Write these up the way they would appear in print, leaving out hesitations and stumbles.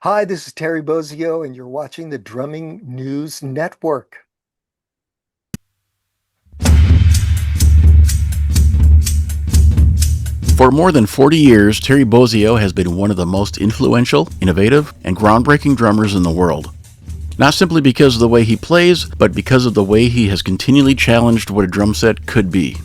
Hi, this is Terry Bozzio, and you're watching the Drumming News Network. For more than 40 years, Terry Bozzio has been one of the most influential, innovative, and groundbreaking drummers in the world. Not simply because of the way he plays, but because of the way he has continually challenged what a drum set could be.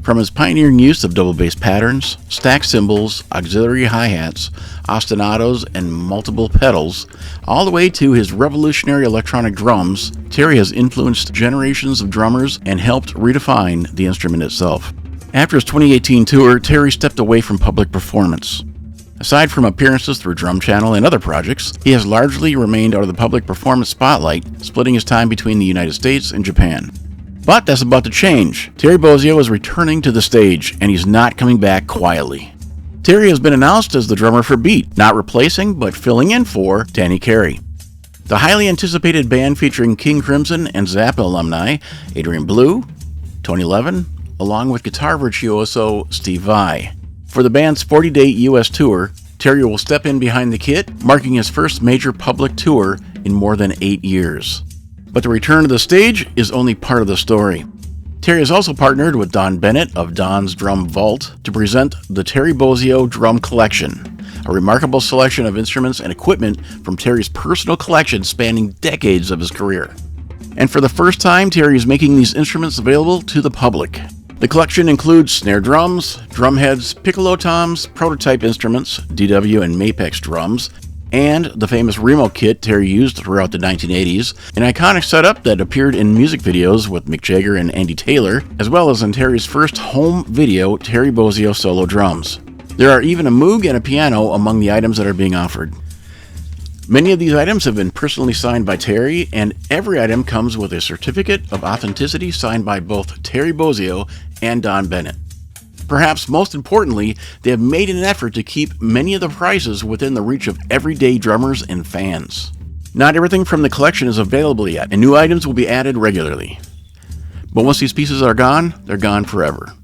From his pioneering use of double bass patterns, stack cymbals, auxiliary hi-hats, ostinatos, and multiple pedals, all the way to his revolutionary electronic drums, Terry has influenced generations of drummers and helped redefine the instrument itself. After his 2018 tour, Terry stepped away from public performance. Aside from appearances through Drum Channel and other projects, he has largely remained out of the public performance spotlight, splitting his time between the United States and Japan. But that's about to change. Terry Bozzio is returning to the stage, and he's not coming back quietly. Terry has been announced as the drummer for Beat, not replacing, but filling in for Danny Carey. The highly anticipated band featuring King Crimson and Zappa alumni, Adrian Blue, Tony Levin, along with guitar virtuoso Steve Vai. For the band's 40-day U.S. tour, Terry will step in behind the kit, marking his first major public tour in more than 8 years. But the return to the stage is only part of the story. Terry has also partnered with Donn Bennett of Donn's Drum Vault to present the Terry Bozzio Drum Collection, a remarkable selection of instruments and equipment from Terry's personal collection spanning decades of his career. And for the first time, Terry is making these instruments available to the public. The collection includes snare drums, drum heads, piccolo toms, prototype instruments, DW and Mapex drums, and the famous Remo kit Terry used throughout the 1980s, an iconic setup that appeared in music videos with Mick Jagger and Andy Taylor, as well as in Terry's first home video, Terry Bozzio Solo Drums. There are even a Moog and a piano among the items that are being offered. Many of these items have been personally signed by Terry, and every item comes with a certificate of authenticity signed by both Terry Bozzio and Donn Bennett. Perhaps most importantly, they have made an effort to keep many of the prices within the reach of everyday drummers and fans. Not everything from the collection is available yet, and new items will be added regularly. But once these pieces are gone, they're gone forever.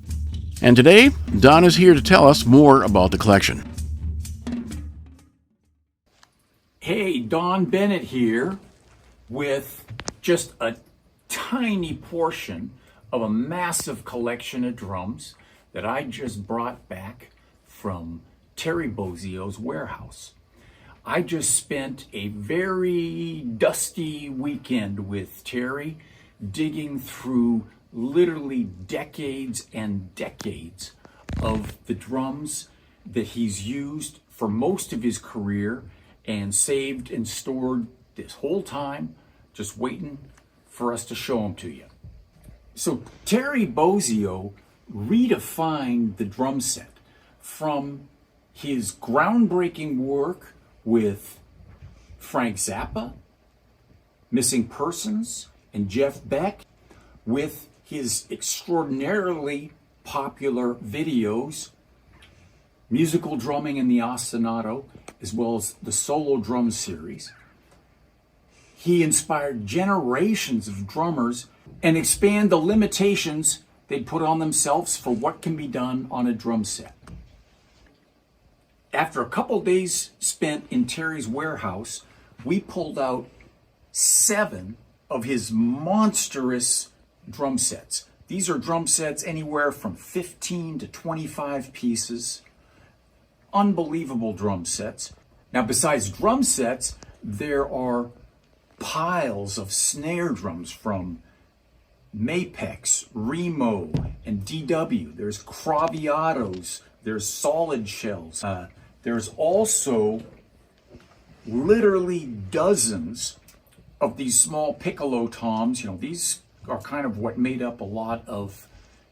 And today, Donn is here to tell us more about the collection. Hey, Donn Bennett here with just a tiny portion of a massive collection of drums that I just brought back from Terry Bozzio's warehouse. I just spent a very dusty weekend with Terry digging through literally decades and decades of the drums that he's used for most of his career and saved and stored this whole time, just waiting for us to show them to you. So Terry Bozzio redefined the drum set from his groundbreaking work with Frank Zappa, Missing Persons, and Jeff Beck, with his extraordinarily popular videos, Musical Drumming in the Ostinato, as well as the Solo Drum series. He inspired generations of drummers and expand the limitations they'd put on themselves for what can be done on a drum set. After a couple days spent in Terry's warehouse, we pulled out 7 of his monstrous drum sets. These are drum sets anywhere from 15 to 25 pieces. Unbelievable drum sets. Now, besides drum sets, there are piles of snare drums from Mapex, Remo, and DW. There's Craviatos, there's solid shells. There's also literally dozens of these small piccolo toms. These are kind of what made up a lot of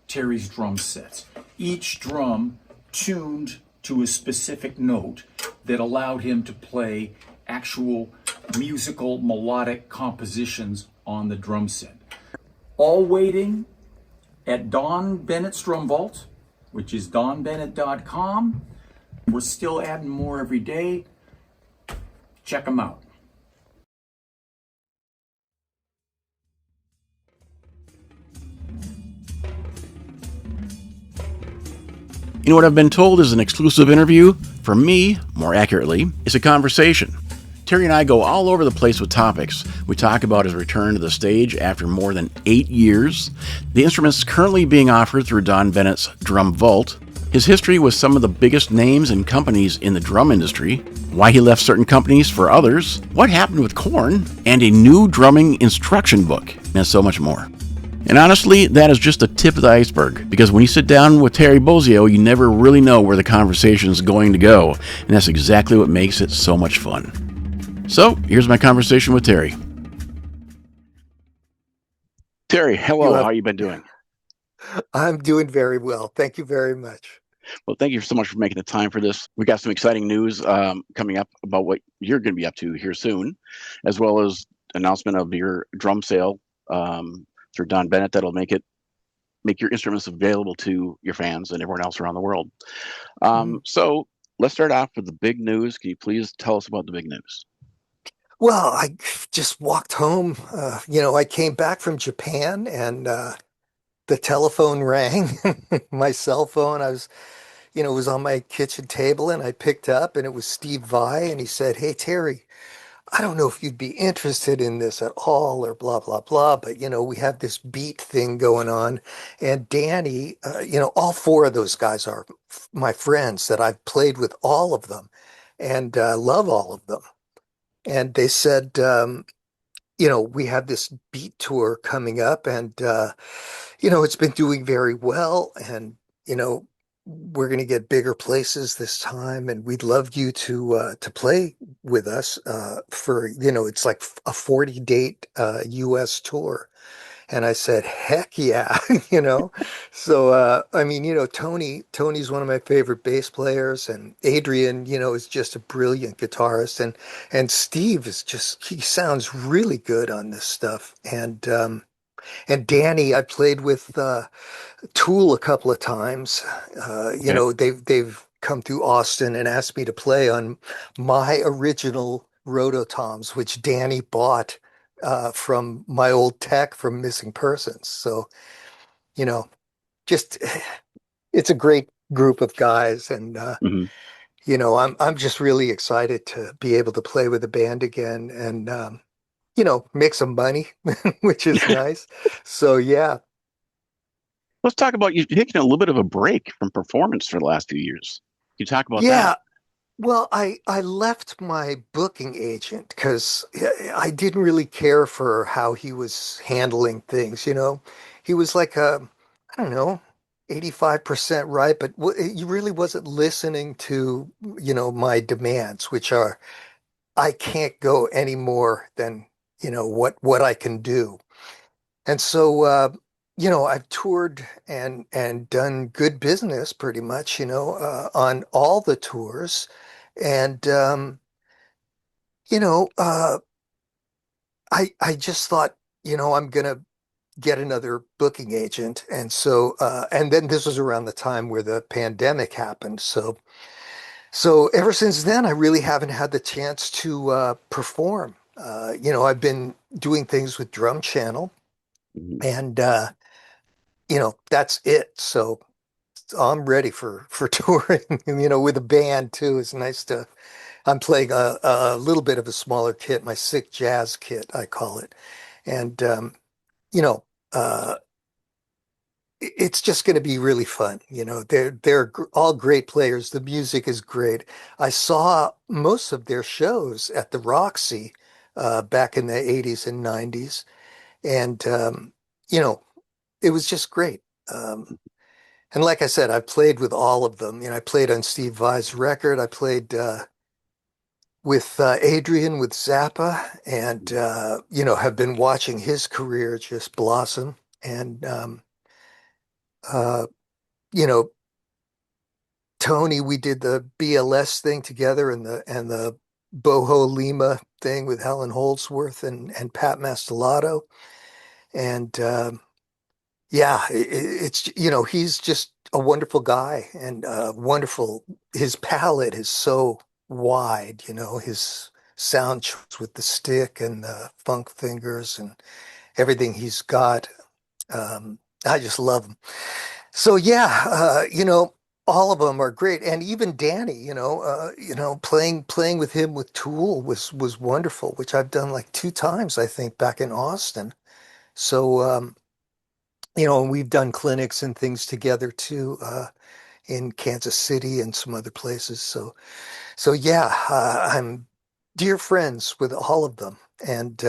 Terry's drum sets. Each drum tuned to a specific note that allowed him to play actual musical melodic compositions on the drum set. All waiting at Donn Bennett's Drum Vault, which is donnbennett.com. We're still adding more every day. Check them out. You know what I've been told is an exclusive interview? For me, more accurately, it's a conversation. Terry and I go all over the place with topics. We talk about his return to the stage after more than 8 years, the instruments currently being offered through Donn Bennett's Drum Vault, his history with some of the biggest names and companies in the drum industry, why he left certain companies for others, what happened with Korn, and a new drumming instruction book, and so much more. And honestly, that is just the tip of the iceberg, because when you sit down with Terry Bozzio, you never really know where the conversation is going to go, and that's exactly what makes it so much fun. So, here's my conversation with Terry. Terry, You hello. have, How you been doing? I'm doing very well. Thank you very much. Well, thank you so much for making the time for this. We got some exciting news coming up about what you're going to be up to here soon, as well as announcement of your drum sale through Donn Bennett that'll make your instruments available to your fans and everyone else around the world. Mhm. So let's start off with the big news. Can you please tell us about the big news? Well, I just walked home. I came back from Japan and the telephone rang, my cell phone. It was on my kitchen table and I picked up and it was Steve Vai and he said, "Hey, Terry, I don't know if you'd be interested in this at all or blah, blah, blah, but we have this beat thing going on." And Danny, all four of those guys are my friends that I've played with all of them and love all of them. And they said, we have this beat tour coming up and, it's been doing very well. And, we're going to get bigger places this time. And we'd love you to play with us, for, it's like a 40 date, US tour. And I said, heck yeah, you know. So I mean, Tony's one of my favorite bass players, and Adrian, is just a brilliant guitarist, and Steve is just he sounds really good on this stuff. And Danny, I played with Tool a couple of times. Okay. They've come through Austin and asked me to play on my original Rototoms, which Danny bought from my old tech from Missing Persons. So, you know, just it's a great group of guys, and Hmm. I'm just really excited to be able to play with the band again and make some money, which is nice. So yeah. Let's talk about you taking a little bit of a break from performance for the last few years. Can you talk about that? Yeah, well, I left my booking agent because I didn't really care for how he was handling things, He was like I don't know, 85% right, but he really wasn't listening to, my demands, which are I can't go any more than, what I can do. And so I've toured and done good business pretty much, on all the tours. And you know, uh, I just thought, I'm gonna get another booking agent. And so and then this was around the time where the pandemic happened. So ever since then, I really haven't had the chance to perform. I've been doing things with Drum Channel Mhm. and that's it. So I'm ready for touring, with a band too. It's nice to I'm playing a little bit of a smaller kit, my sick jazz kit, I call it. And, you know, uh, it's just going to be really fun. They're all great players. The music is great. I saw most of their shows at the Roxy back in the 80s and 90s. And, you know, it was just great. And like I said, I played with all of them. I played on Steve Vai's record. I played with Adrian with Zappa, and have been watching his career just blossom. And uh, you know, Tony, we did the BLS thing together, and the Boho Lima thing with Helen Holdsworth and Pat Mastelotto, and yeah, it's he's just a wonderful guy and wonderful. His palette is so wide, his sound choice with the stick and the funk fingers and everything he's got. I just love him. So yeah, all of them are great, and even Danny, playing with him with Tool was wonderful, which I've done like two times, I think, back in Austin. So, and we've done clinics and things together too, in Kansas City and some other places. So yeah, I'm dear friends with all of them, and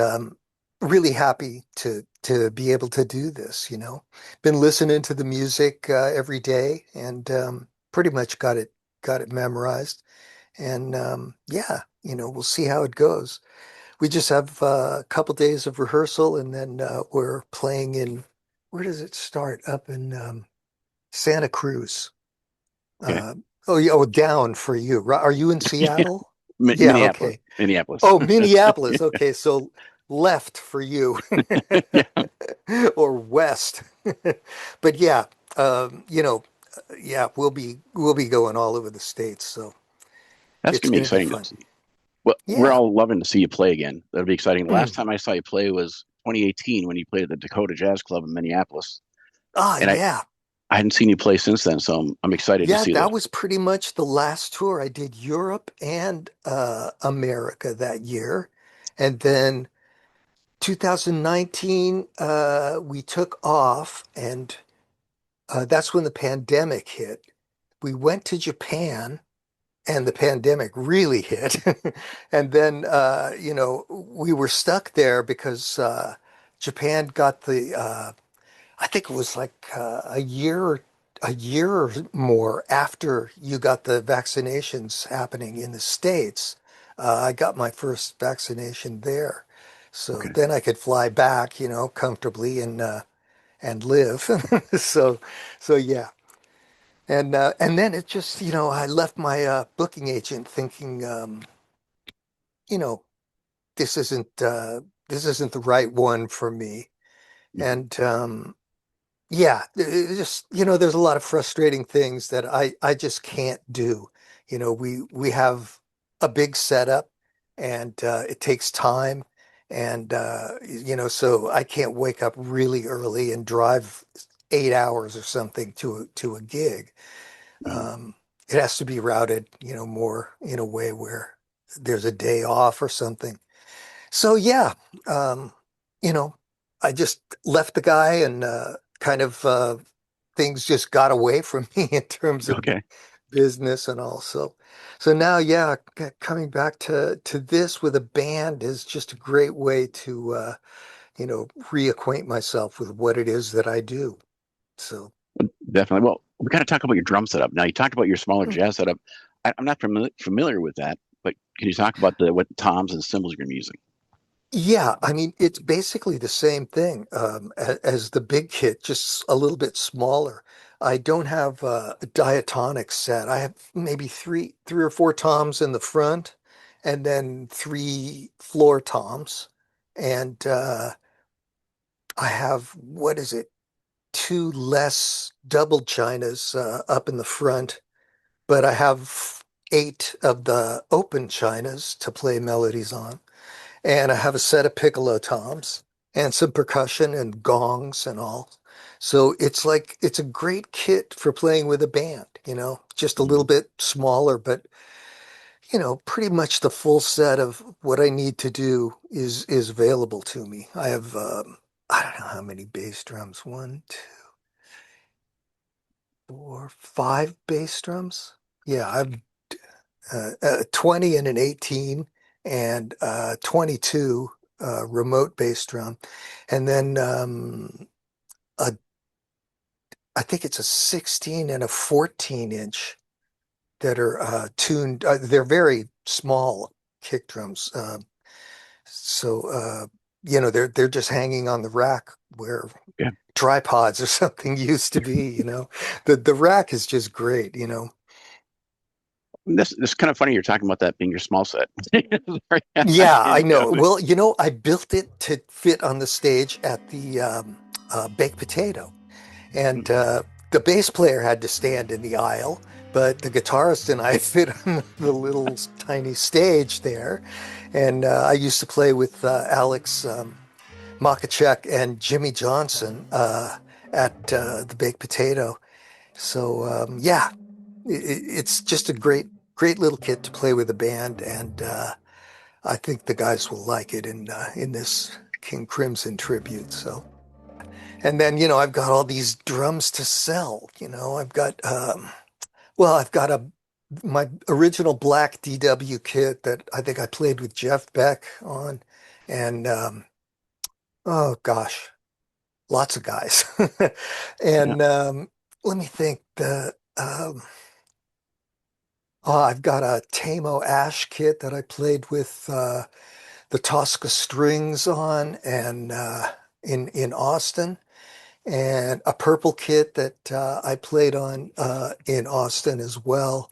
really happy to be able to do this. Been listening to the music every day, and pretty much got it memorized. And yeah, we'll see how it goes. We just have a couple days of rehearsal, and then we're playing in. Where does it start? Up in Santa Cruz. Okay. Uh, oh, yeah, oh, down for you. Are you in Seattle? Yeah, Minneapolis. okay. Minneapolis. Oh, Minneapolis. Okay, so left for you Yeah, or west. But yeah, yeah, we'll be going all over the states, so that's it's gonna be going to be exciting to fun. see. Well, we're Yeah. all loving to see you play again. That'll be exciting. The last time I saw you play was 2018 when you played at the Dakota Jazz Club in Minneapolis, Ah, and yeah. I hadn't seen you play since then, so I'm excited to Yeah, see that that. was pretty much the last tour. I did Europe and America that year. And then 2019, we took off, and that's when the pandemic hit. We went to Japan, and the pandemic really hit. And then, we were stuck there because Japan got I think it was like a year or more after you got the vaccinations happening in the States. I got my first vaccination there. So Okay. then I could fly back, comfortably and live. So so yeah. And then it just, I left my booking agent thinking, you know, this isn't this isn't the right one for me. Mhm. And yeah, it just, there's a lot of frustrating things that I just can't do. We have a big setup, and it takes time, and so I can't wake up really early and drive 8 hours or something to a gig. Mhm. It has to be routed, more in a way where there's a day off or something. So yeah, um, you know, I just left the guy, and kind of things just got away from me in terms of Okay. business and all. So now, yeah, coming back to this with a band is just a great way to reacquaint myself with what it is that I do. So Definitely. Well, we got to talk about your drum setup. Now, you talked about your smaller jazz setup. I'm not familiar with that, but can you talk about what toms and cymbals you're using? yeah, I mean, it's basically the same thing as the big kit, just a little bit smaller. I don't have a diatonic set. I have maybe three or four toms in the front, and then three floor toms. And I have, what is it, two less double chinas up in the front, but I have eight of the open chinas to play melodies on. And I have a set of piccolo toms and some percussion and gongs and all. So it's a great kit for playing with a band, just a little Mhm. bit smaller, but pretty much the full set of what I need to do is available to me. I have I don't know how many bass drums. One, two, four, five bass drums. Yeah, I've 20 and an 18, and 22 remote bass drum. And then a, I think it's a 16 and a 14-inch that are tuned. They're very small kick drums. So they're just hanging on the rack where Yeah. tripods or something used to be. The rack is just great. This is kind of funny you're talking about that being your small set. Yeah, I And, know. Well, I built it to fit on the stage at the Baked Potato, and the bass player had to stand in the aisle, but the guitarist and I fit on the little tiny stage there. And I used to play with Alex Makachek and Jimmy Johnson at the Baked Potato. So yeah, It's just a great little kit to play with a band, and I think the guys will like it in this King Crimson tribute. So, and then I've got all these drums to sell. I've got I've got a my original black DW kit that I think I played with Jeff Beck on, and oh gosh, lots of guys. Yeah. And let me think. I've got a Tamo Ash kit that I played with the Tosca strings on, and in Austin, and a purple kit that I played on in Austin as well.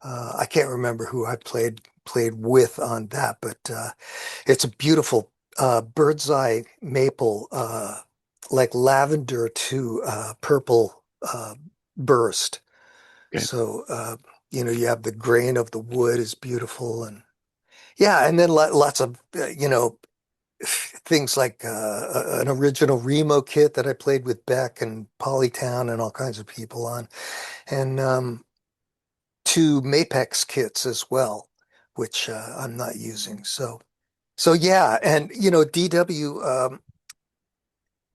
I can't remember who I played with on that, but it's a beautiful bird's eye maple, like lavender to purple burst. Okay. So you have the grain of the wood is beautiful, and yeah, and then lots of things like an original Remo kit that I played with Beck and Polytown and all kinds of people on, and two Mapex kits as well, which I'm not using. So yeah, and DW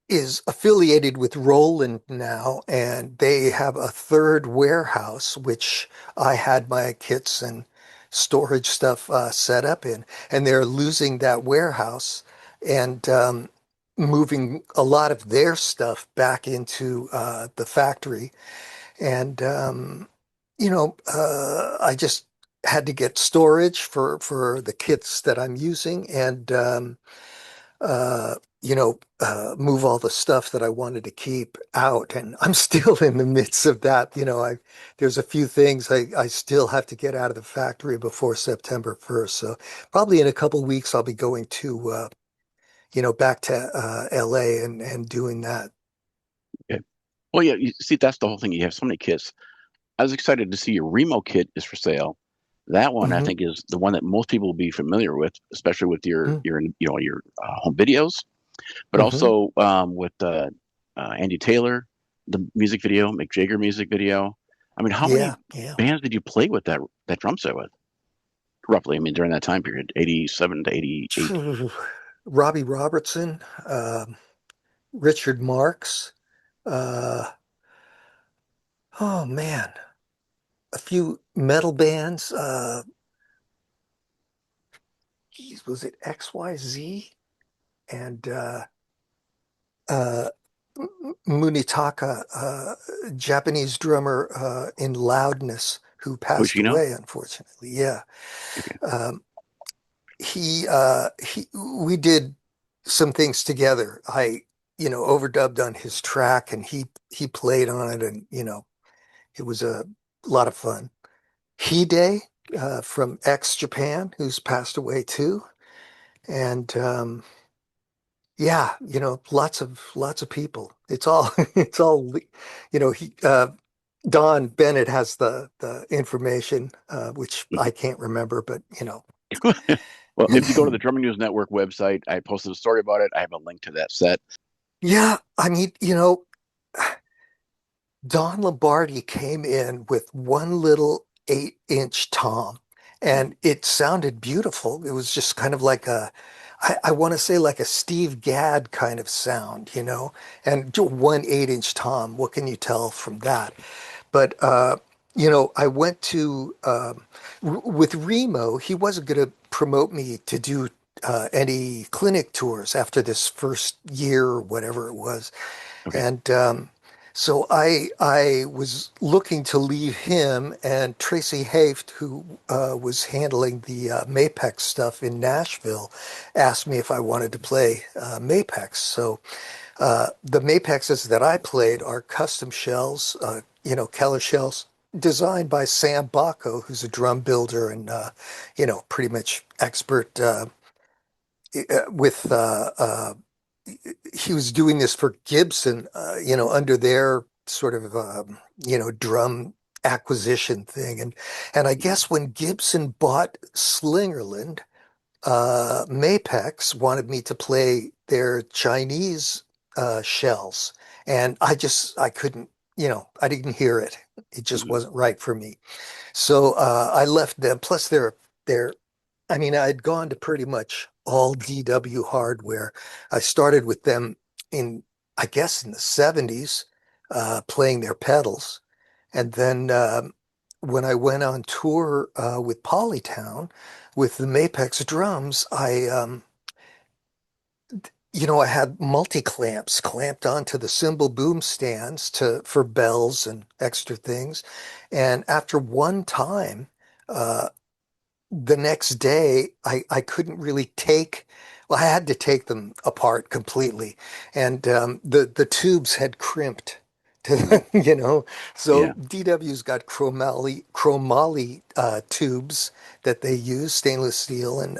is affiliated with Roland now, and they have a third warehouse, which I had my kits and storage stuff set up in, and they're losing that warehouse and moving a lot of their stuff back into the factory. And I just had to get storage for the kits that I'm using, and move all the stuff that I wanted to keep out. And I'm still in the midst of that. There's a few things I still have to get out of the factory before September 1st. So probably in a couple of weeks, I'll be going to, back to LA and doing that. Okay. Well, yeah, you see, that's the whole thing. You have so many kits. I was excited to see your Remo kit is for sale. That one, I Hmm. think, is the one that most people will be familiar with, especially with your Hmm. your home videos, but Hmm. also with Andy Taylor, the music video, Mick Jagger music video. I mean, how many Yeah, yeah. bands did you play with that drum set with? Roughly, I mean, during that time period, 87 to 88. Robbie Robertson, Richard Marx. Uh, oh man, a few metal bands. Geez, was it XYZ and uh, Munitaka, Japanese drummer in Loudness, who passed Hoshino? away, unfortunately. Yeah, Okay. um, we did some things together. I overdubbed on his track, and he played on it, and it was a lot of fun. Hide from X Japan, who's passed away too, and yeah, lots of people. It's all it's all he Donn Bennett has the information, which I can't remember, but Well, if you go to the Drumming News Network website, I posted a story about it. I have a link to that set. yeah, I mean, Don Lombardi came in with one little 8-inch tom, and it sounded beautiful. It was just kind of like I want to say like a Steve Gadd kind of sound, and one 8-inch tom. What can you tell from that? But I went to with Remo. He wasn't going to promote me to do any clinic tours after this first year or whatever it was, Okay. and so I was looking to leave him, and Tracy Haft, who was handling the Mapex stuff in Nashville, asked me if I wanted to play Mapex. So the Mapexes that I played are custom shells, Keller shells, designed by Sam Bacco, who's a drum builder and pretty much expert with he was doing this for Gibson, under their sort of, drum acquisition thing. And I guess when Gibson bought Slingerland, Mapex wanted me to play their Chinese shells. And I couldn't. I didn't hear it. It just Hmm. wasn't right for me. So I left them. Plus, they're. I mean, I'd gone to pretty much all DW hardware. I started with them in, I guess, in the '70s, playing their pedals, and then when I went on tour with Polytown with the Mapex drums, I had multi-clamps clamped onto the cymbal boom stands for bells and extra things. And after one time, uh, the next day, I couldn't really well, I had to take them apart completely. And the tubes had crimped Hmm. So Yeah. DW's got chromoly tubes that they use, stainless steel. And,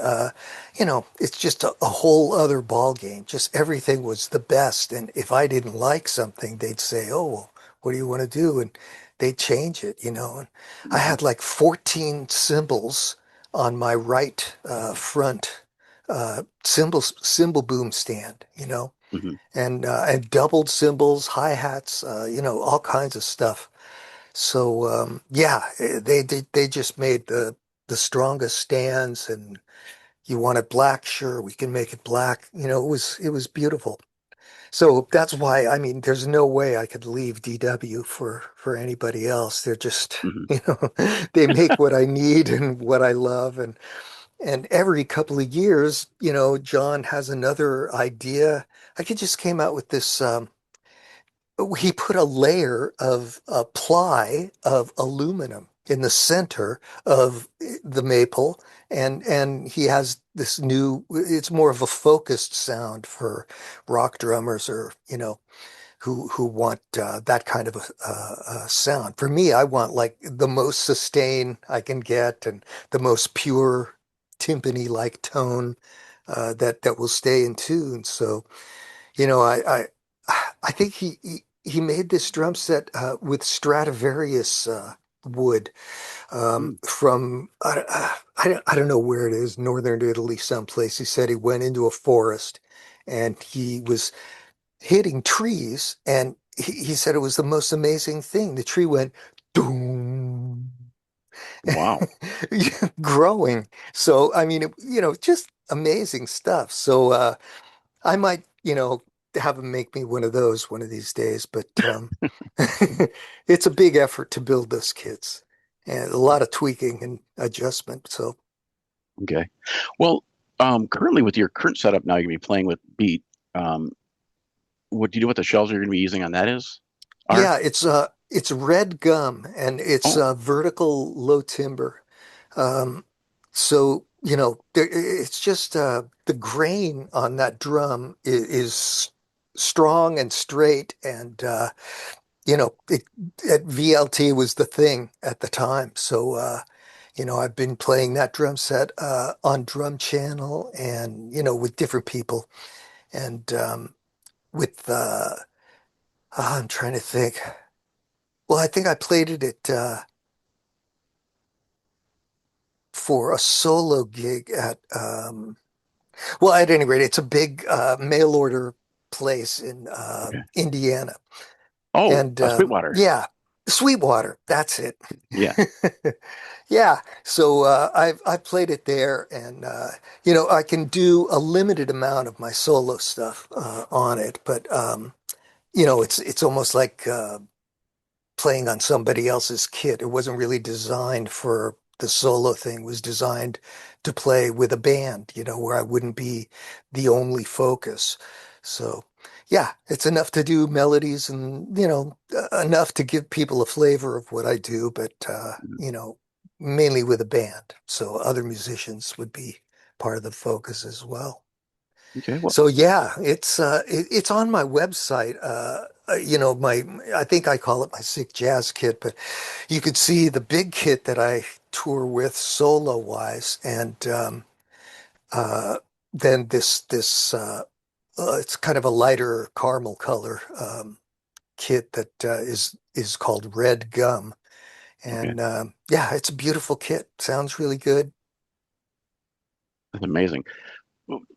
it's just a whole other ball game. Just everything was the best. And if I didn't like something, they'd say, oh, well, what do you want to do? And they'd change it. And I Hmm. had like 14 cymbals on my right front cymbal boom stand, Hmm. and doubled cymbals, hi-hats, all kinds of stuff. So yeah, they just made the strongest stands, and you want it black, sure, we can make it black. It was beautiful. So that's why, I mean, there's no way I could leave DW for anybody else. They're just, Hmm. they make what I need and what I love, and every couple of years, John has another idea. Like he just came out with this. He put a layer of ply of aluminum in the center of the maple, and he has this new. It's more of a focused sound for rock drummers, or who want that kind of a sound. For me, I want like the most sustain I can get and the most pure timpani-like tone that will stay in tune. So, I think he made this drum set with Stradivarius wood from I don't know where it is, northern Italy, someplace. He said he went into a forest and he was hitting trees, and he said it was the most amazing thing. The tree went doom, Wow. growing. So I mean, just amazing stuff. So I might, have him make me one of those one of these days. But it's a big effort to build those kits, and a lot of tweaking and adjustment. So Okay. Well, currently with your current setup now, you're gonna be playing with Beat. Um, what do you know what the shells you're gonna be using on that are? yeah, it's red gum, and it's Oh, vertical low timber. Um, so, it's just the grain on that drum is strong and straight, and VLT was the thing at the time. So, I've been playing that drum set on Drum Channel, and with different people, and with I'm trying to think. Well, I think I played it for a solo gig well, at any rate, it's a big mail order place in okay. Indiana. Oh, And Sweetwater. yeah, Sweetwater, that's it. Yeah. Yeah, so I've played it there, and I can do a limited amount of my solo stuff on it, but it's almost like playing on somebody else's kit. It wasn't really designed for the solo thing. It was designed to play with a band, where I wouldn't be the only focus. So, yeah, it's enough to do melodies and, enough to give people a flavor of what I do, but, mainly with a band. So other musicians would be part of the focus as well. Okay. Well, So yeah, it's on my website. My I think I call it my sick jazz kit, but you could see the big kit that I tour with solo wise, and uh, then it's kind of a lighter caramel color kit that is called Red Gum, okay. and yeah, it's a beautiful kit. Sounds really good. That's amazing.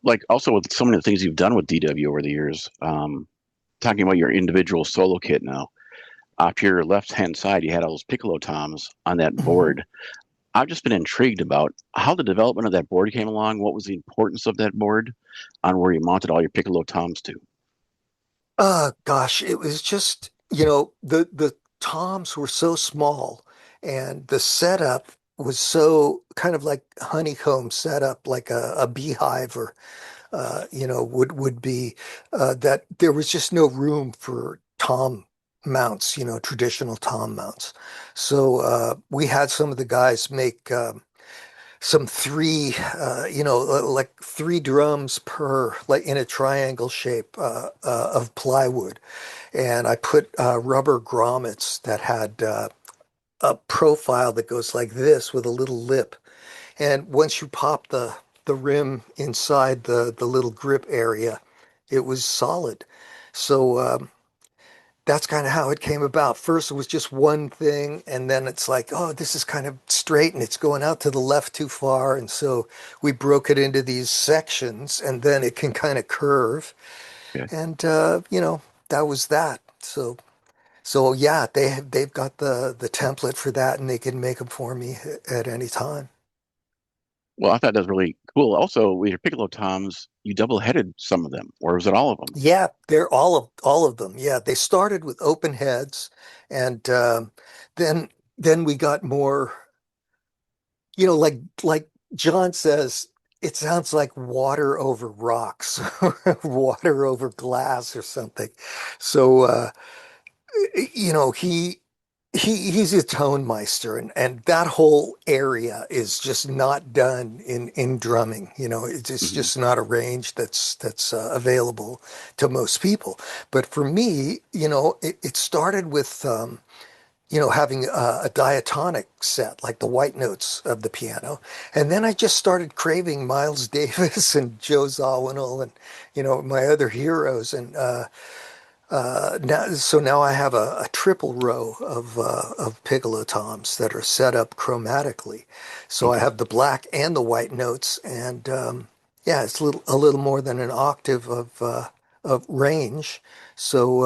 Like also with so many things you've done with DW over the years, talking about your individual solo kit now. off to your left hand side, you had all those piccolo toms on that Mhm. board. I've just been intrigued about how the development of that board came along. What was the importance of that board on where you mounted all your piccolo toms to? Gosh, it was just, the toms were so small and the setup was so kind of like honeycomb setup, like a beehive or would be that there was just no room for tom mounts, traditional tom mounts. So we had some of the guys make some three, like three drums per, like in a triangle shape of plywood. And I put rubber grommets that had a profile that goes like this with a little lip. And once you pop the rim inside the little grip area, it was solid. So that's kind of how it came about. First, it was just one thing, and then it's like, oh, this is kind of straight and it's going out to the left too far. And so we broke it into these sections, and then it can kind of curve. Okay. And that was that. So yeah, they've got the template for that, and they can make them for me at any time. Well, I thought that was really cool. Also, with your piccolo toms, you double headed some of them, or was it all of them? Yeah, they're all of them. Yeah, they started with open heads, and then then we got more. Like John says, it sounds like water over rocks, water over glass, or something. So you know, he's a tone meister, and that whole area is just not done in drumming. It's Hmm. just not a range that's available to most people. But for me, it started with having a diatonic set, like the white notes of the piano. And then I just started craving Miles Davis and Joe Zawinul and, my other heroes. And now I have a triple row of piccolo toms that are set up chromatically. So I Okay. have the black and the white notes, and yeah, it's a little more than an octave of range. So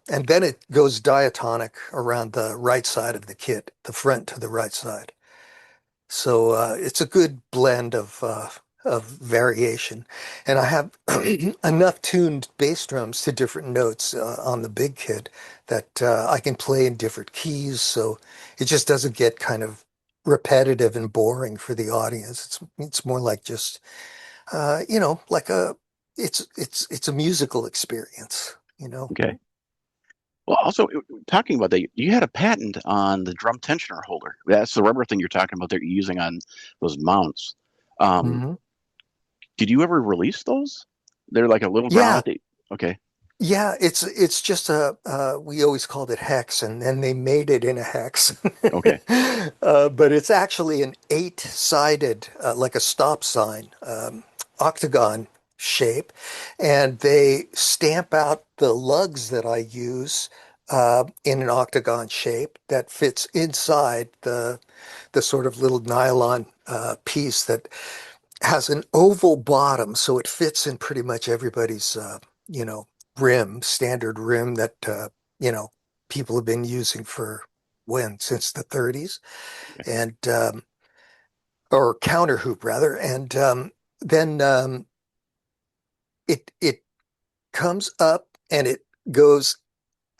and then it goes diatonic around the right side of the kit, the front to the right side. So it's a good blend of variation, and I have enough tuned bass drums to different notes on the big kit that I can play in different keys. So it just doesn't get kind of repetitive and boring for the audience. It's more like just like it's a musical experience. Okay. Well, also talking about that, you had a patent on the drum tensioner holder. That's the rubber thing you're talking about that you're using on those mounts. Um, Hmm. did you ever release those? They're like a little Yeah, round. Okay. Yeah, it's just a we always called it hex, and then they made it in a hex. Okay. But it's actually an eight-sided, like a stop sign, octagon shape, and they stamp out the lugs that I use in an octagon shape that fits inside the sort of little nylon piece that has an oval bottom, so it fits in pretty much everybody's, you know, standard rim that, people have been using for since the 30s, Okay. and, or counter hoop rather. And then it comes up and it goes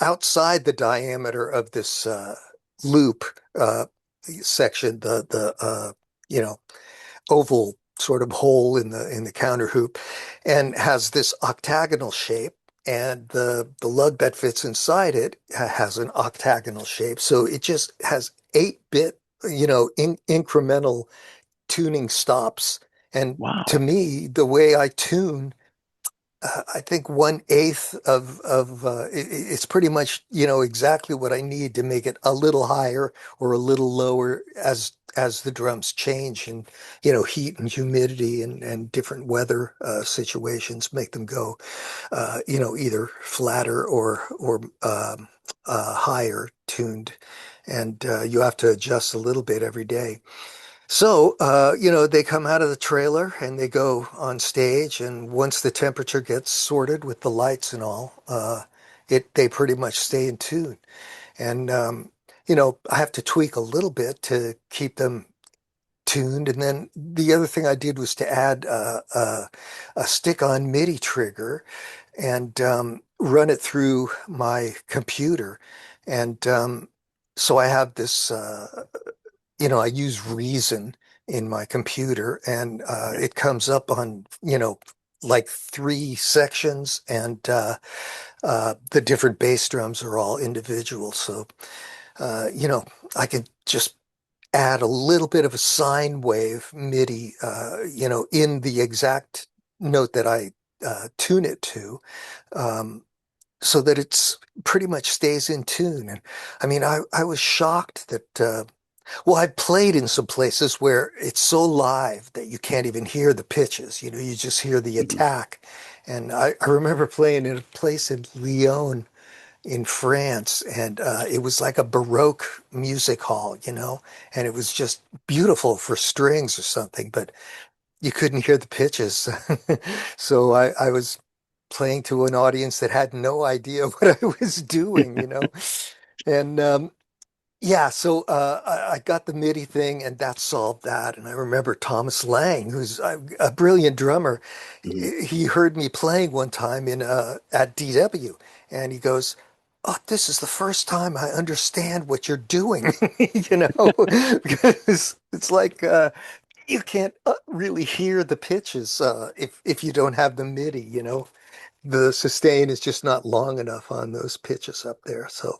outside the diameter of this loop section, the you know, oval sort of hole in the counter hoop, and has this octagonal shape. And the lug that fits inside it has an octagonal shape. So it just has 8-bit, incremental tuning stops. And to Wow. me, the way I tune, I think 1/8 it's pretty much, exactly what I need to make it a little higher or a little lower as the drums change and, heat and humidity and different weather situations make them go, either flatter or higher tuned. And you have to adjust a little bit every day. So, they come out of the trailer and they go on stage, and once the temperature gets sorted with the lights and all, they pretty much stay in tune. And I have to tweak a little bit to keep them tuned. And then the other thing I did was to add a stick-on MIDI trigger and run it through my computer. And so I have this, I use Reason in my computer, and Okay. it comes up on, like three sections, and the different bass drums are all individual. So, uh, you know, I can just add a little bit of a sine wave MIDI, in the exact note that I tune it to, um, so that it's pretty much stays in tune. And I mean, I was shocked that, well, I've played in some places where it's so live that you can't even hear the pitches. You just hear the Mhm. attack. And I remember playing in a place in Lyon in France, and it was like a Baroque music hall, and it was just beautiful for strings or something, but you couldn't hear the pitches. So I was playing to an audience that had no idea what I was doing. And yeah, so I got the MIDI thing, and that solved that. And I remember Thomas Lang, who's a brilliant drummer. Mhm. He heard me playing one time in at DW, and he goes, "Oh, this is the first time I understand what you're doing," because it's like you can't really hear the pitches if you don't have the MIDI. The sustain is just not long enough on those pitches up there. So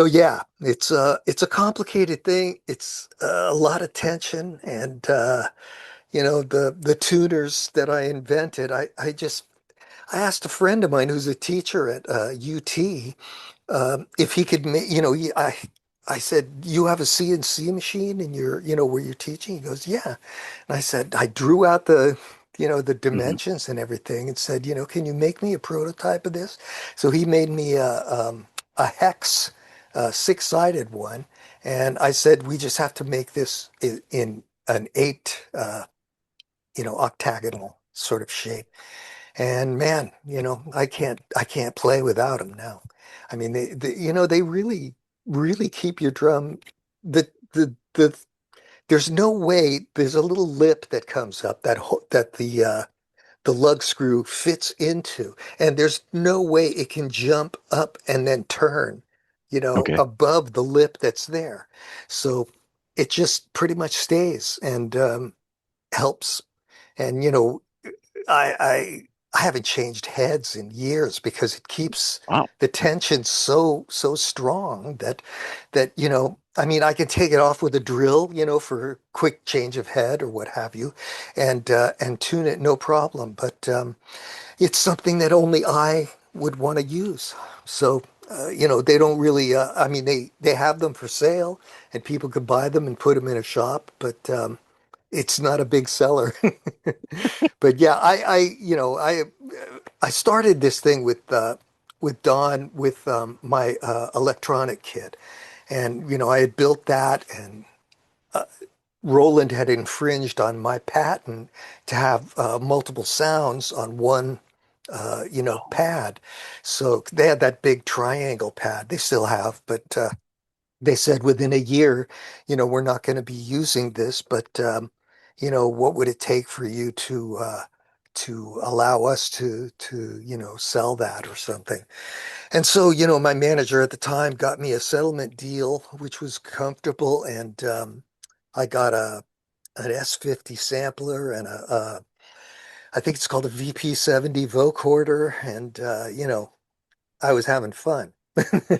yeah, it's a complicated thing. It's a lot of tension, and the tuners that I invented. I asked a friend of mine who's a teacher at UT, if he could make, I said, "You have a CNC machine in your, where you're teaching?" He goes, "Yeah." And I said, I drew out the Mhm. dimensions and everything, and said, "Can you make me a prototype of this?" So he made me a hex, six-sided one. And I said, "We just have to make this in an eight, octagonal sort of shape." And man, I can't play without them now. I mean, they really, really keep your drum. The there's no way. There's a little lip that comes up that the lug screw fits into, and there's no way it can jump up and then turn, Okay. above the lip that's there. So it just pretty much stays and helps. And I haven't changed heads in years because it keeps Wow. the tension so strong that I mean, I can take it off with a drill, for a quick change of head or what have you, and tune it no problem. But it's something that only I would want to use. So they don't really. I mean, they have them for sale, and people could buy them and put them in a shop, but it's not a big seller. But yeah, I started this thing with Donn with my electronic kit, and I had built that, and Roland had infringed on my patent to have multiple sounds on one pad. So they had that big triangle pad. They still have, but they said within a year, we're not going to be using this, but what would it take for you to allow us to sell that or something? And so, my manager at the time got me a settlement deal, which was comfortable, and I got an S50 sampler and I think it's called a VP70 vocoder, and I was having fun.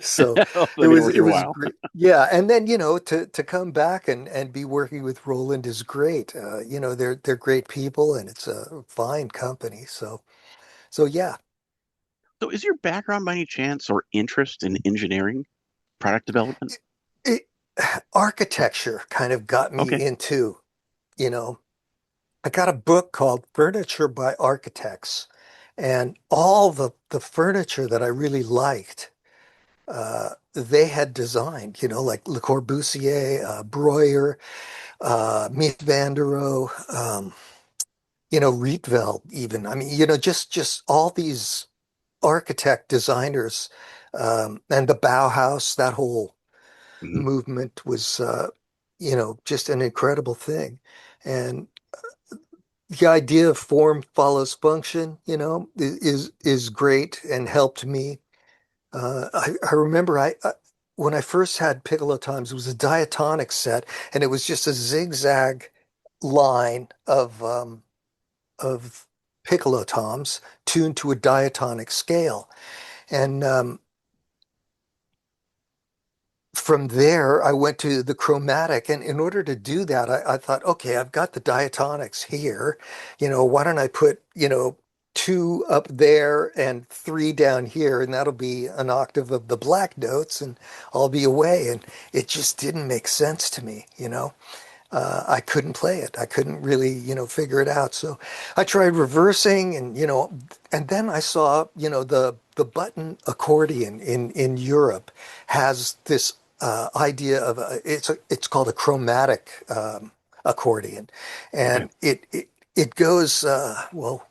So So it they made it was worth it your was while. great. Yeah, and then to come back and be working with Roland is great. They're great people, and it's a fine company. So yeah. So is your background by any chance or interest in engineering, product development? It, architecture kind of got me Okay. into, you know, I got a book called Furniture by Architects, and all the furniture that I really liked, they had designed, like Le Corbusier, Breuer, Mies van der Rohe, Rietveld even. I mean, just all these architect designers And the Bauhaus, that whole Hmm. movement was, just an incredible thing. And the idea of form follows function, is great and helped me. I remember when I first had Piccolo Times, it was a diatonic set, and it was just a zigzag line of piccolo toms tuned to a diatonic scale. And from there, I went to the chromatic. And in order to do that, I thought, okay, I've got the diatonics here. Why don't I put, two up there and three down here, and that'll be an octave of the black notes, and I'll be away. And it just didn't make sense to me. I couldn't play it. I couldn't really, figure it out. So I tried reversing and then I saw, the button accordion in Europe has this idea of it's called a chromatic accordion. Okay. And it goes well,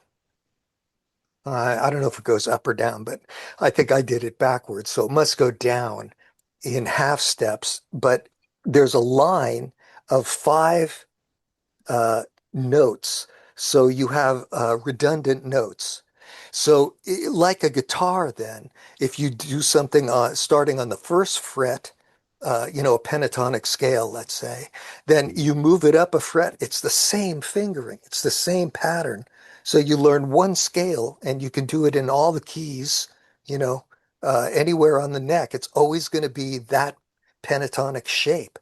I don't know if it goes up or down, but I think I did it backwards. So it must go down in half steps, but there's a line of five uh, notes. So you have redundant notes. So, like a guitar, then, if you do something starting on the first fret, a pentatonic scale, let's say, then Mhm. you move it up a fret. It's the same fingering, it's the same pattern. So you learn one scale and you can do it in all the keys, anywhere on the neck. It's always going to be that pentatonic shape.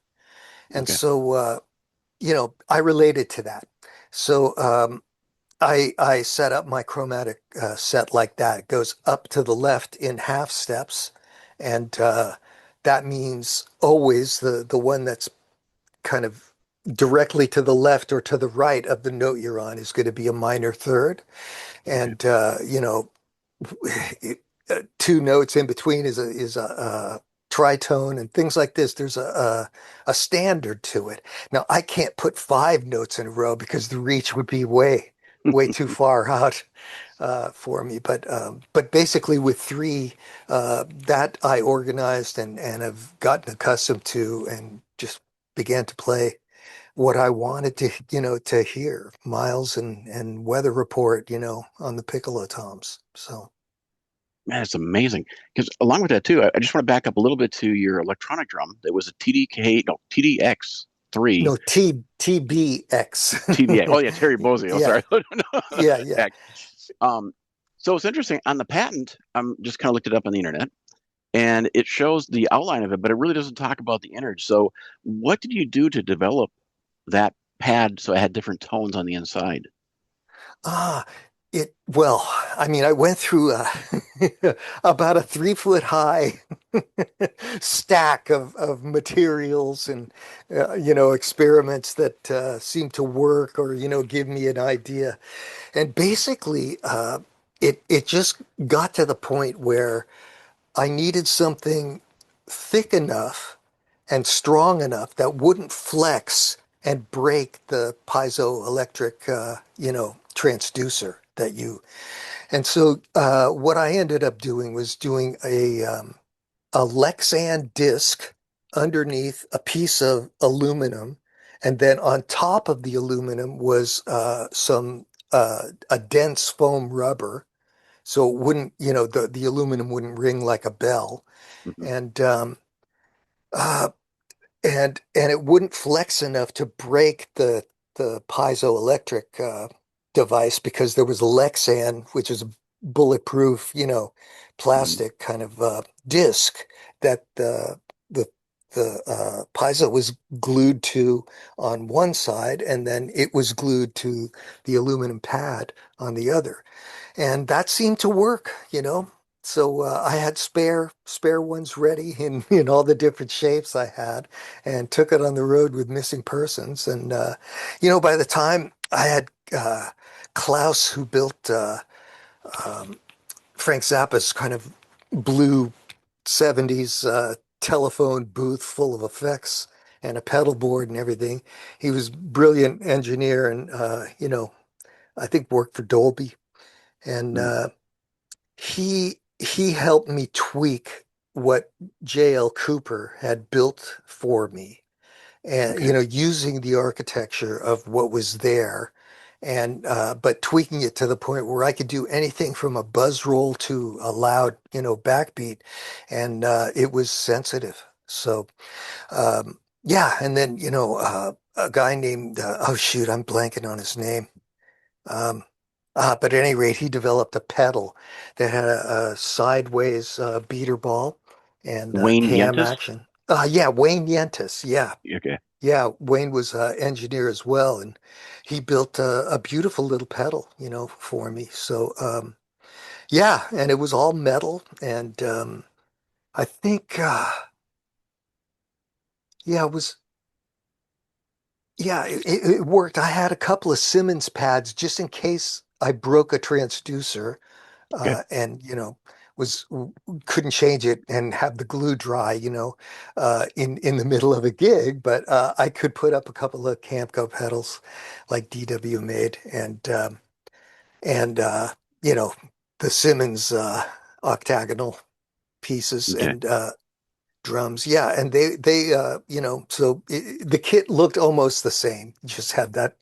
And Okay. so, I related to that. So I set up my chromatic set like that. It goes up to the left in half steps, and that means always the one that's kind of directly to the left or to the right of the note you're on is going to be a minor third, Okay. and two notes in between is a tritone and things like this. There's a standard to it. Now I can't put five notes in a row because the reach would be way too far out for me. But basically with three, that I organized and have gotten accustomed to and just began to play what I wanted to hear, miles and weather report, on the piccolo toms. So. Man, it's amazing. Because along with that too, I just want to back up a little bit to your electronic drum. That was a TDK, no, TDX three No, TBX. TDX. Oh yeah, Terry Bozzio. Yeah, Sorry. No, yeah, yeah. Heck. Um, so it's interesting on the patent. I'm just kind of looked it up on the internet, and it shows the outline of it, but it really doesn't talk about the innards. So what did you do to develop that pad so it had different tones on the inside? Ah, well, I mean, I went through about a 3 foot high stack of materials and, experiments that seem to work or, give me an idea. And basically, it just got to the point where I needed something thick enough and strong enough that wouldn't flex and break the piezoelectric, transducer that you. And so what I ended up doing was doing a Lexan disc underneath a piece of aluminum. And then on top of the aluminum was a dense foam rubber. So it wouldn't, the aluminum wouldn't ring like a bell. Mhm. And uh, and it wouldn't flex enough to break the piezoelectric device because there was Lexan, which is a bulletproof, Mhm. plastic kind of disc that the piezo was glued to on one side, and then it was glued to the aluminum pad on the other. And that seemed to work. So I had spare ones ready in all the different shapes I had, and took it on the road with Missing Persons. And by the time I had Klaus, who built um, Frank Zappa's kind of blue '70s telephone booth full of effects and a pedal board and everything. He was a brilliant engineer, and I think worked for Dolby. And Mhm. he helped me tweak what J.L. Cooper had built for me, and Okay. using the architecture of what was there, and but tweaking it to the point where I could do anything from a buzz roll to a loud, backbeat, and it was sensitive. So yeah, and then a guy named oh shoot, I'm blanking on his name. Um, but at any rate, he developed a pedal that had a sideways beater ball and Wayne cam Yentis? action. Yeah, Wayne Yentis. Yeah, Okay. yeah. Wayne was an engineer as well, and he built a beautiful little pedal, for me. So yeah, and it was all metal, and I think yeah, it was. Yeah, it worked. I had a couple of Simmons pads just in case I broke a transducer Okay. and was couldn't change it and have the glue dry, in the middle of a gig. But I could put up a couple of Camco pedals like DW made, and you know the Simmons octagonal pieces Okay. and drums. Yeah, and the kit looked almost the same. Just had that,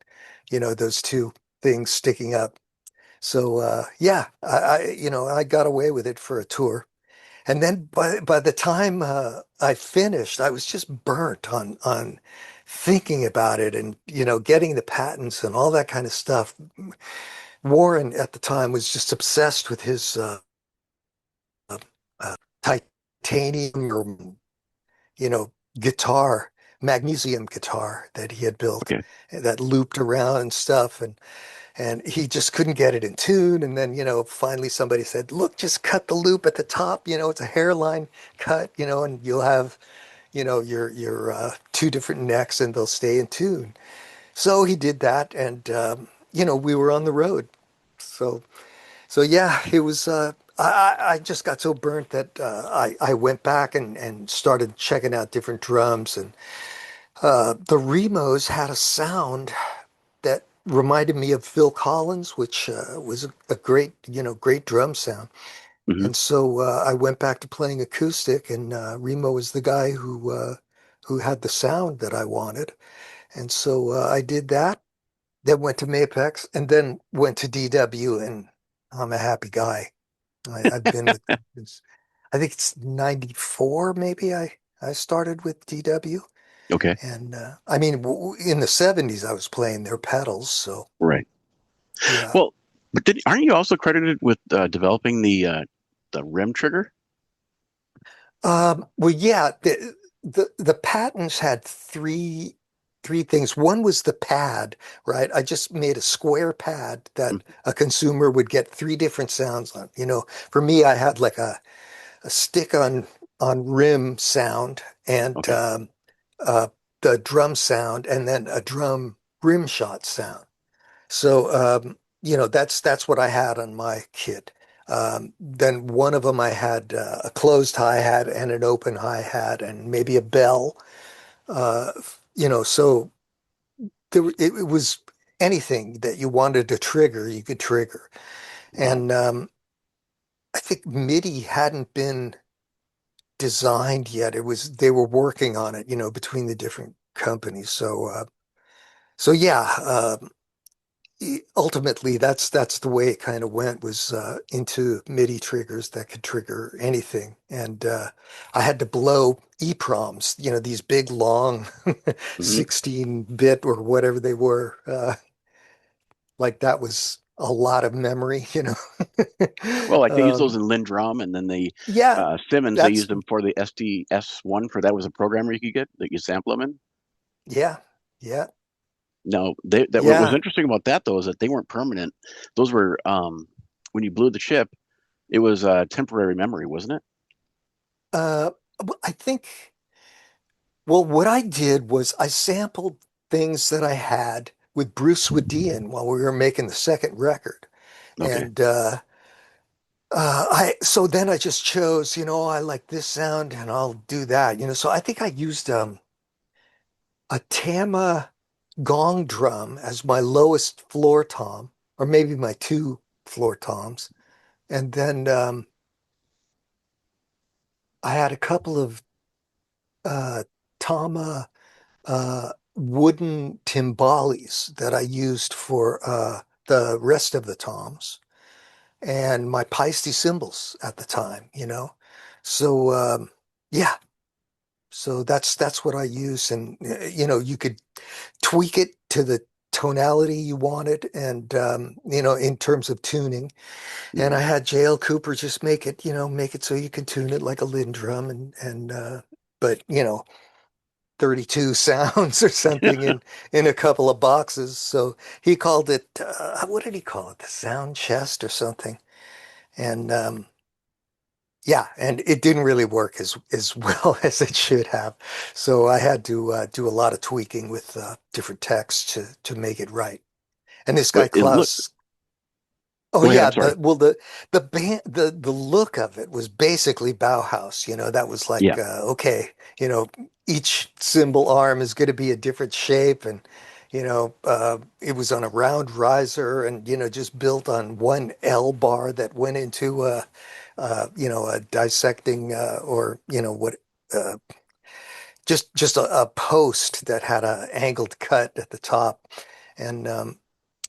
those two things sticking up. So yeah, I got away with it for a tour. And then by the time I finished, I was just burnt on thinking about it and getting the patents and all that kind of stuff. Warren at the time was just obsessed with his uh, titanium or guitar, magnesium guitar that he had built Okay. that looped around and stuff. And he just couldn't get it in tune. And then, finally somebody said, look, just cut the loop at the top. It's a hairline cut, and you'll have, your two different necks and they'll stay in tune. So he did that. And, we were on the road. So, so yeah, it was, I just got so burnt that I went back and started checking out different drums. And the Remos had a sound that reminded me of Phil Collins, which was a great, great drum sound. Hmm. And so I went back to playing acoustic, and Remo was the guy who had the sound that I wanted. And so I did that. Then went to Mapex, and then went to DW, and I'm a happy guy. I've been with them since I think it's '94, maybe. I started with DW, Okay. and I mean, in the '70s, I was playing their pedals, so. Right. Yeah. Well, but aren't you also credited with developing the rim trigger? Well, yeah, the patents had three things. One was the pad, right? I just made a square pad that Mhm. a consumer would get three different sounds on. For me, I had like a stick on rim sound and Okay. uh, the drum sound, and then a drum rim shot sound. So, that's what I had on my kit. Then one of them I had a closed hi-hat and an open hi-hat and maybe a bell. Uh, so it was anything that you wanted to trigger, you could trigger. Wow. And I think MIDI hadn't been designed yet. They were working on it, between the different companies. So yeah, ultimately that's the way it kind of went was into MIDI triggers that could trigger anything. And I had to blow EPROMs, these big long Hmm. 16-bit or whatever they were. Like that was a lot of memory, Well, like they use those um, in Lindrum, and then the yeah, Simmons, they that's used them for the SDS1 for that was a programmer you could get that you sample them in. yeah, yeah, No, that what was yeah. interesting about that though is that they weren't permanent. Those were when you blew the chip, it was temporary memory, wasn't it? Uh, I think. Well, what I did was I sampled things that I had with Bruce Swedien while we were making the second record. Okay. And so then I just chose, I like this sound and I'll do that, So I think I used a Tama gong drum as my lowest floor tom, or maybe my two floor toms. And then I had a couple of Tama wooden timbales that I used for the rest of the toms and my Paiste cymbals at the time, you know. So yeah, so that's what I use, and you know, you could tweak it to the tonality you wanted, and you know, in terms of tuning. And Mhm. I had JL Cooper just make it, you know, make it so you can tune it like a Lindrum, and but you know, 32 sounds or something in a couple of boxes. So he called it what did he call it? The sound chest or something. And yeah, and it didn't really work as well as it should have. So I had to do a lot of tweaking with different texts to make it right. And this guy But it look. Klaus. Oh Go ahead. yeah, I'm sorry. the band the look of it was basically Bauhaus, you know, that was like Yeah. okay, you know, each cymbal arm is going to be a different shape, and you know, it was on a round riser, and you know, just built on one L bar that went into you know, a dissecting or you know what uh just a post that had a angled cut at the top. And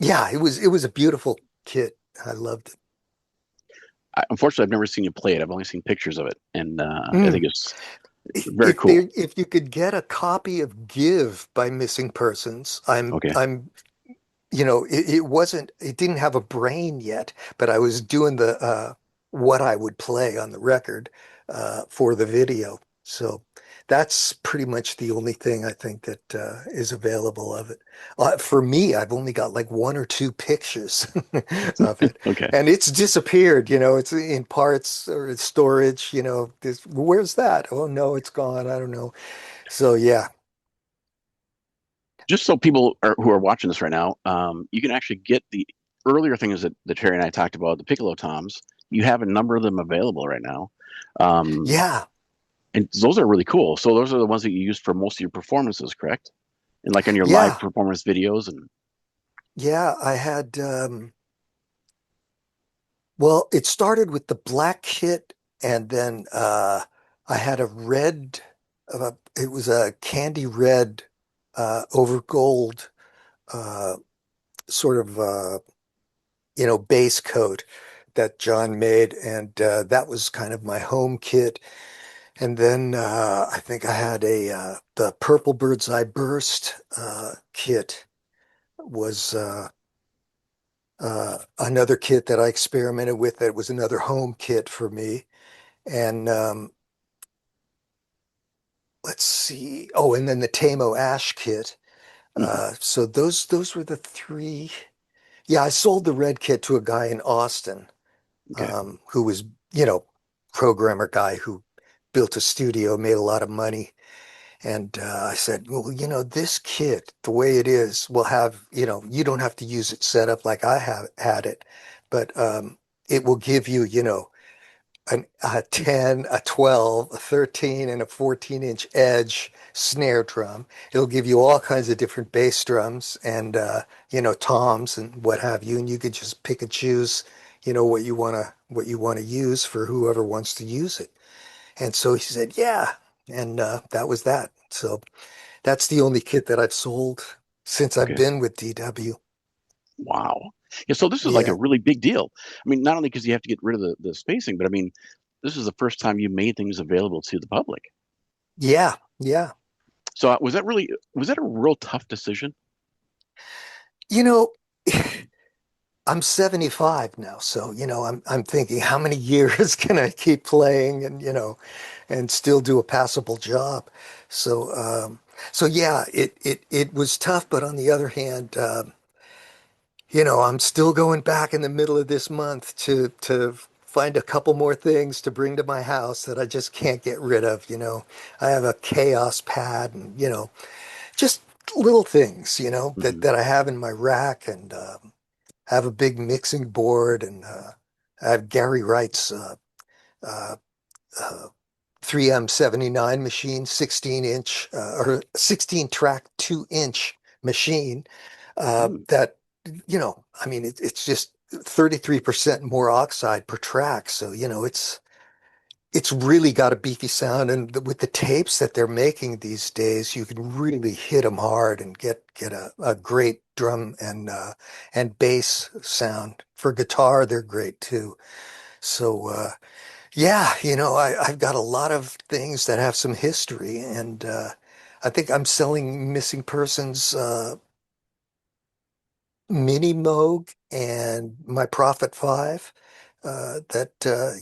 yeah, it was a beautiful kit. I loved Unfortunately, I've never seen you play it. I've only seen pictures of it, and I it. think it's very If cool. there, if you could get a copy of Give by Missing Persons, Okay. you know, it didn't have a brain yet, but I was doing the what I would play on the record for the video. So that's pretty much the only thing I think that is available of it. For me, I've only got like one or two pictures of it, Okay. and it's disappeared. You know, it's in parts or in storage. You know, where's that? Oh no, it's gone. I don't know. So yeah, Just so people who are watching this right now, you can actually get the earlier things that Terry and I talked about, the piccolo toms. You have a number of them available right now, um, yeah, and those are really cool. So those are the ones that you use for most of your performances, correct? And like on your live yeah, performance videos, and yeah. I had. Well, it started with the black kit, and then I had a red. It was a candy red over gold uh, sort of you know, base coat that John made, and that was kind of my home kit. And then I think I had a the Purple Bird's Eye Burst kit was another kit that I experimented with. That was another home kit for me. And let's see. Oh, and then the Tamo Ash kit. mhm, So those were the three. Yeah, I sold the red kit to a guy in Austin, okay, who was, you know, programmer guy who built a studio, made a lot of money. And I said, well, you know, this kit, the way it is, will have, you know, you don't have to use it set up like I have had it, but it will give you, you know, a 10, a 12, a 13, and a 14-inch edge snare drum. It'll give you all kinds of different bass drums and, you know, toms and what have you. And you could just pick and choose, you know, what you want to use for whoever wants to use it. And so he said, yeah. And that was that. So that's the only kit that I've sold since I've okay. been with DW. Wow. Yeah, so this is like a Yeah. really big deal. I mean, not only because you have to get rid of the spacing, but I mean, this is the first time you made things available to the public. Yeah. Yeah. So was that a real tough decision? You know, I'm 75 now, so you know, I'm thinking how many years can I keep playing and you know, and still do a passable job. So so yeah, it was tough, but on the other hand, you know, I'm still going back in the middle of this month to find a couple more things to bring to my house that I just can't get rid of, you know. I have a chaos pad and you know, just little things, you know, Hmm. that I have in my rack, and have a big mixing board, and I have Gary Wright's uh, uh, 3M 79 machine, 16-inch or 16 track 2-inch machine Mm. that, you know, I mean, it's just 33% more oxide per track. So, you know, it's really got a beefy sound, and with the tapes that they're making these days, you can really hit them hard and get a great drum and bass sound. For guitar, they're great too. So yeah, I've got a lot of things that have some history, and I think I'm selling Missing Persons Mini Moog and my Prophet 5 that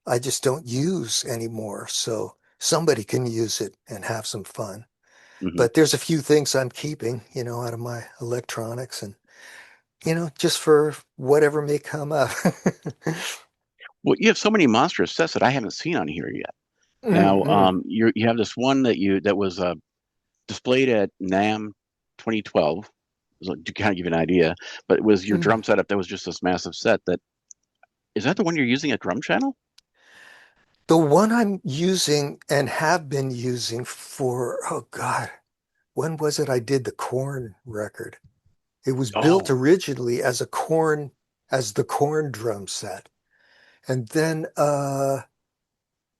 I just don't use anymore. So somebody can use it and have some fun. Hmm. But there's a few things I'm keeping, out of my electronics and, just for whatever may come up. Well, you have so many monstrous sets that I haven't seen on here yet. Now, Hmm. you have this one that was displayed at NAMM 2012. So to kind of give you an idea, but it was your drum setup that was just this massive set. That is that the one you're using at Drum Channel? The one I'm using and have been using for, oh God, when was it I did the Korn record? It was built Oh, originally as the Korn drum set. And then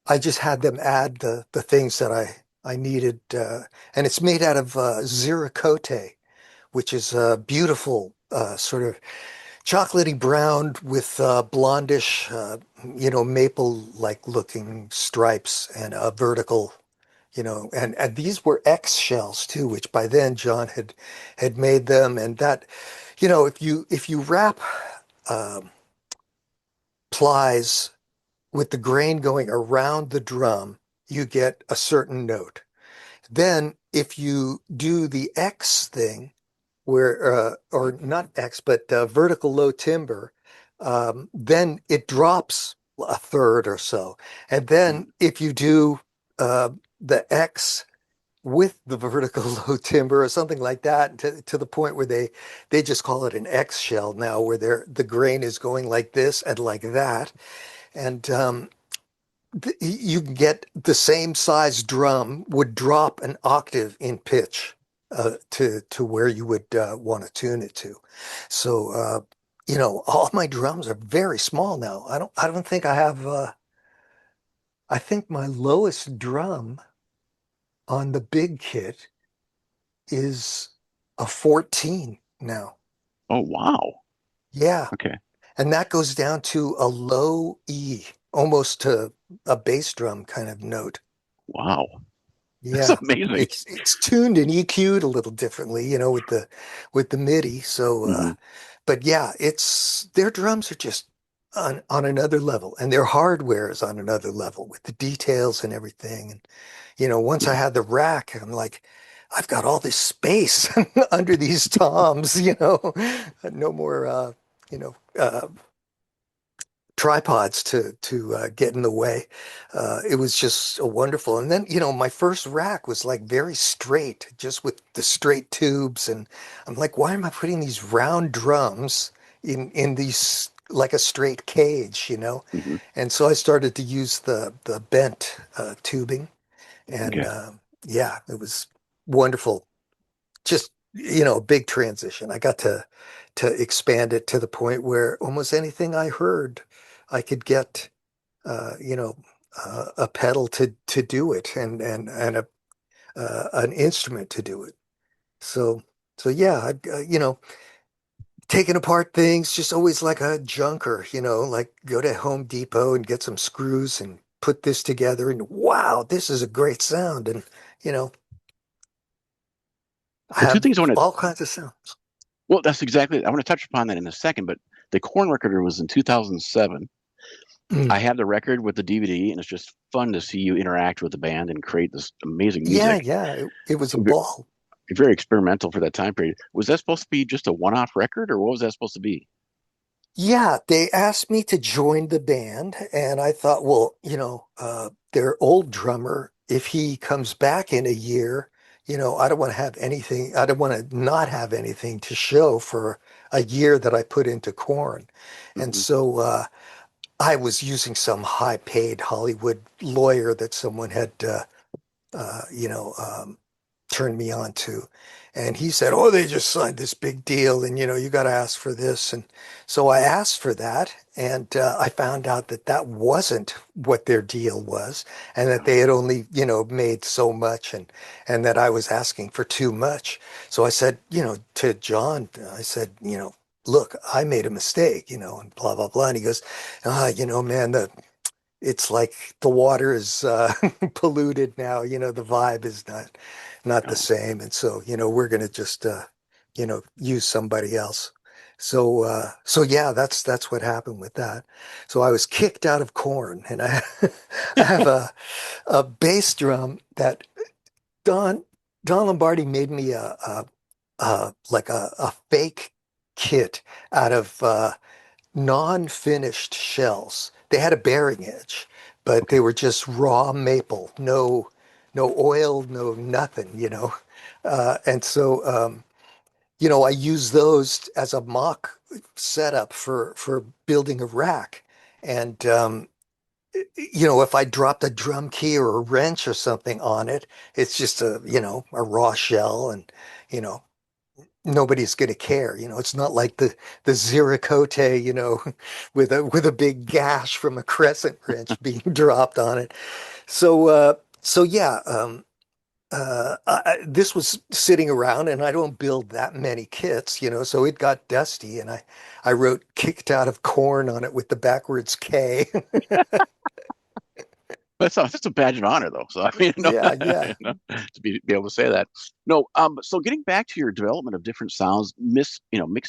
I just had them add the things that I needed. And it's made out of Ziricote, which is a beautiful sort of chocolatey brown with blondish, maple-like looking stripes and a vertical, and these were X shells too, which by then John had made them. And that, if you wrap um, plies with the grain going around the drum, you get a certain note. Then, if you do the X thing, or not X, but vertical low timber, then it drops a third or so. And then, if you do uh, the X with the vertical low timber or something like that, to the point where they just call it an X shell now, where the grain is going like this and like that. And you can get the same size drum would drop an octave in pitch to where you would want to tune it to. So all my drums are very small now. I don't think I have. I think my lowest drum on the big kit is a 14 now. oh, wow. Yeah, Okay, and that goes down to a low E, almost to a bass drum kind of note. wow. That's Yeah, amazing. it's tuned and EQ'd a little differently, with the MIDI. So, Hmm. but yeah, it's their drums are just on another level, and their hardware is on another level with the details and everything. And once I Yeah, had the rack, I'm like, I've got all this space under these toms. No more, tripods to get in the way. It was just wonderful. And then, my first rack was like very straight, just with the straight tubes. And I'm like, why am I putting these round drums in these like a straight cage? hmm. And so I started to use the bent tubing, and Okay. yeah, it was wonderful. Just a big transition. I got to expand it to the point where almost anything I heard, I could get uh, you know a pedal to do it, and an instrument to do it. So so yeah, taking apart things just always like a junker. Like go to Home Depot and get some screws and put this together, and wow, this is a great sound. And you know I Well, two have things I want to. all kinds of sounds. Well, that's exactly. I want to touch upon that in a second, but the Korn record was in 2007. Mm. I have the record with the DVD, and it's just fun to see you interact with the band and create this amazing Yeah, music. yeah, it was a ball. Very experimental for that time period. Was that supposed to be just a one-off record, or what was that supposed to be? Yeah, they asked me to join the band, and I thought, well, their old drummer, if he comes back in a year, I don't want to have anything, I don't want to not have anything to show for a year that I put into Korn. And Hmm. so I was using some high-paid Hollywood lawyer that someone had, uh, you know, um, turned me on to. And he said, "Oh, they just signed this big deal, and you got to ask for this." And so I asked for that, and I found out that that wasn't what their deal was, and that they had only, made so much, and that I was asking for too much. So I said, to John, I said, look, I made a mistake, and blah blah blah. And he goes, man, it's like the water is polluted now. The vibe is not the Oh, same, and so we're gonna just use somebody else. So yeah, that's what happened with that. So I was kicked out of Korn, and I I have a bass drum that Don Don Lombardi made me like a fake kit out of non-finished shells. They had a bearing edge, but they okay. were just raw maple, no oil, no nothing. And so I use those as a mock setup for building a rack. And if I dropped a drum key or a wrench or something on it, it's just a raw shell, and you know nobody's going to care. It's not like the Ziricote, with a big gash from a crescent wrench being dropped on it. So yeah, this was sitting around, and I don't build that many kits, so it got dusty, and I wrote "kicked out of corn" on it with the backwards K. That's a badge of honor, though. So I mean, Yeah, yeah. to be able to say that. No, so getting back to your development of different sounds, mix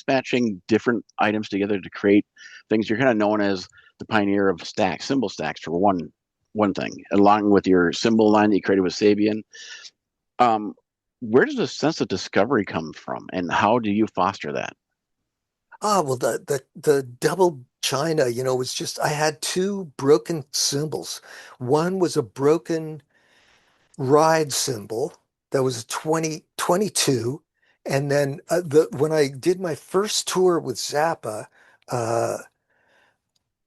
matching different items together to create things. You're kind of known as the pioneer of stacks, cymbal stacks for one thing, along with your cymbal line that you created with Sabian. Um, where does the sense of discovery come from, and how do you foster that? Well, the double China, was just I had two broken cymbals. One was a broken ride cymbal that was a 2022, and then when I did my first tour with Zappa, uh,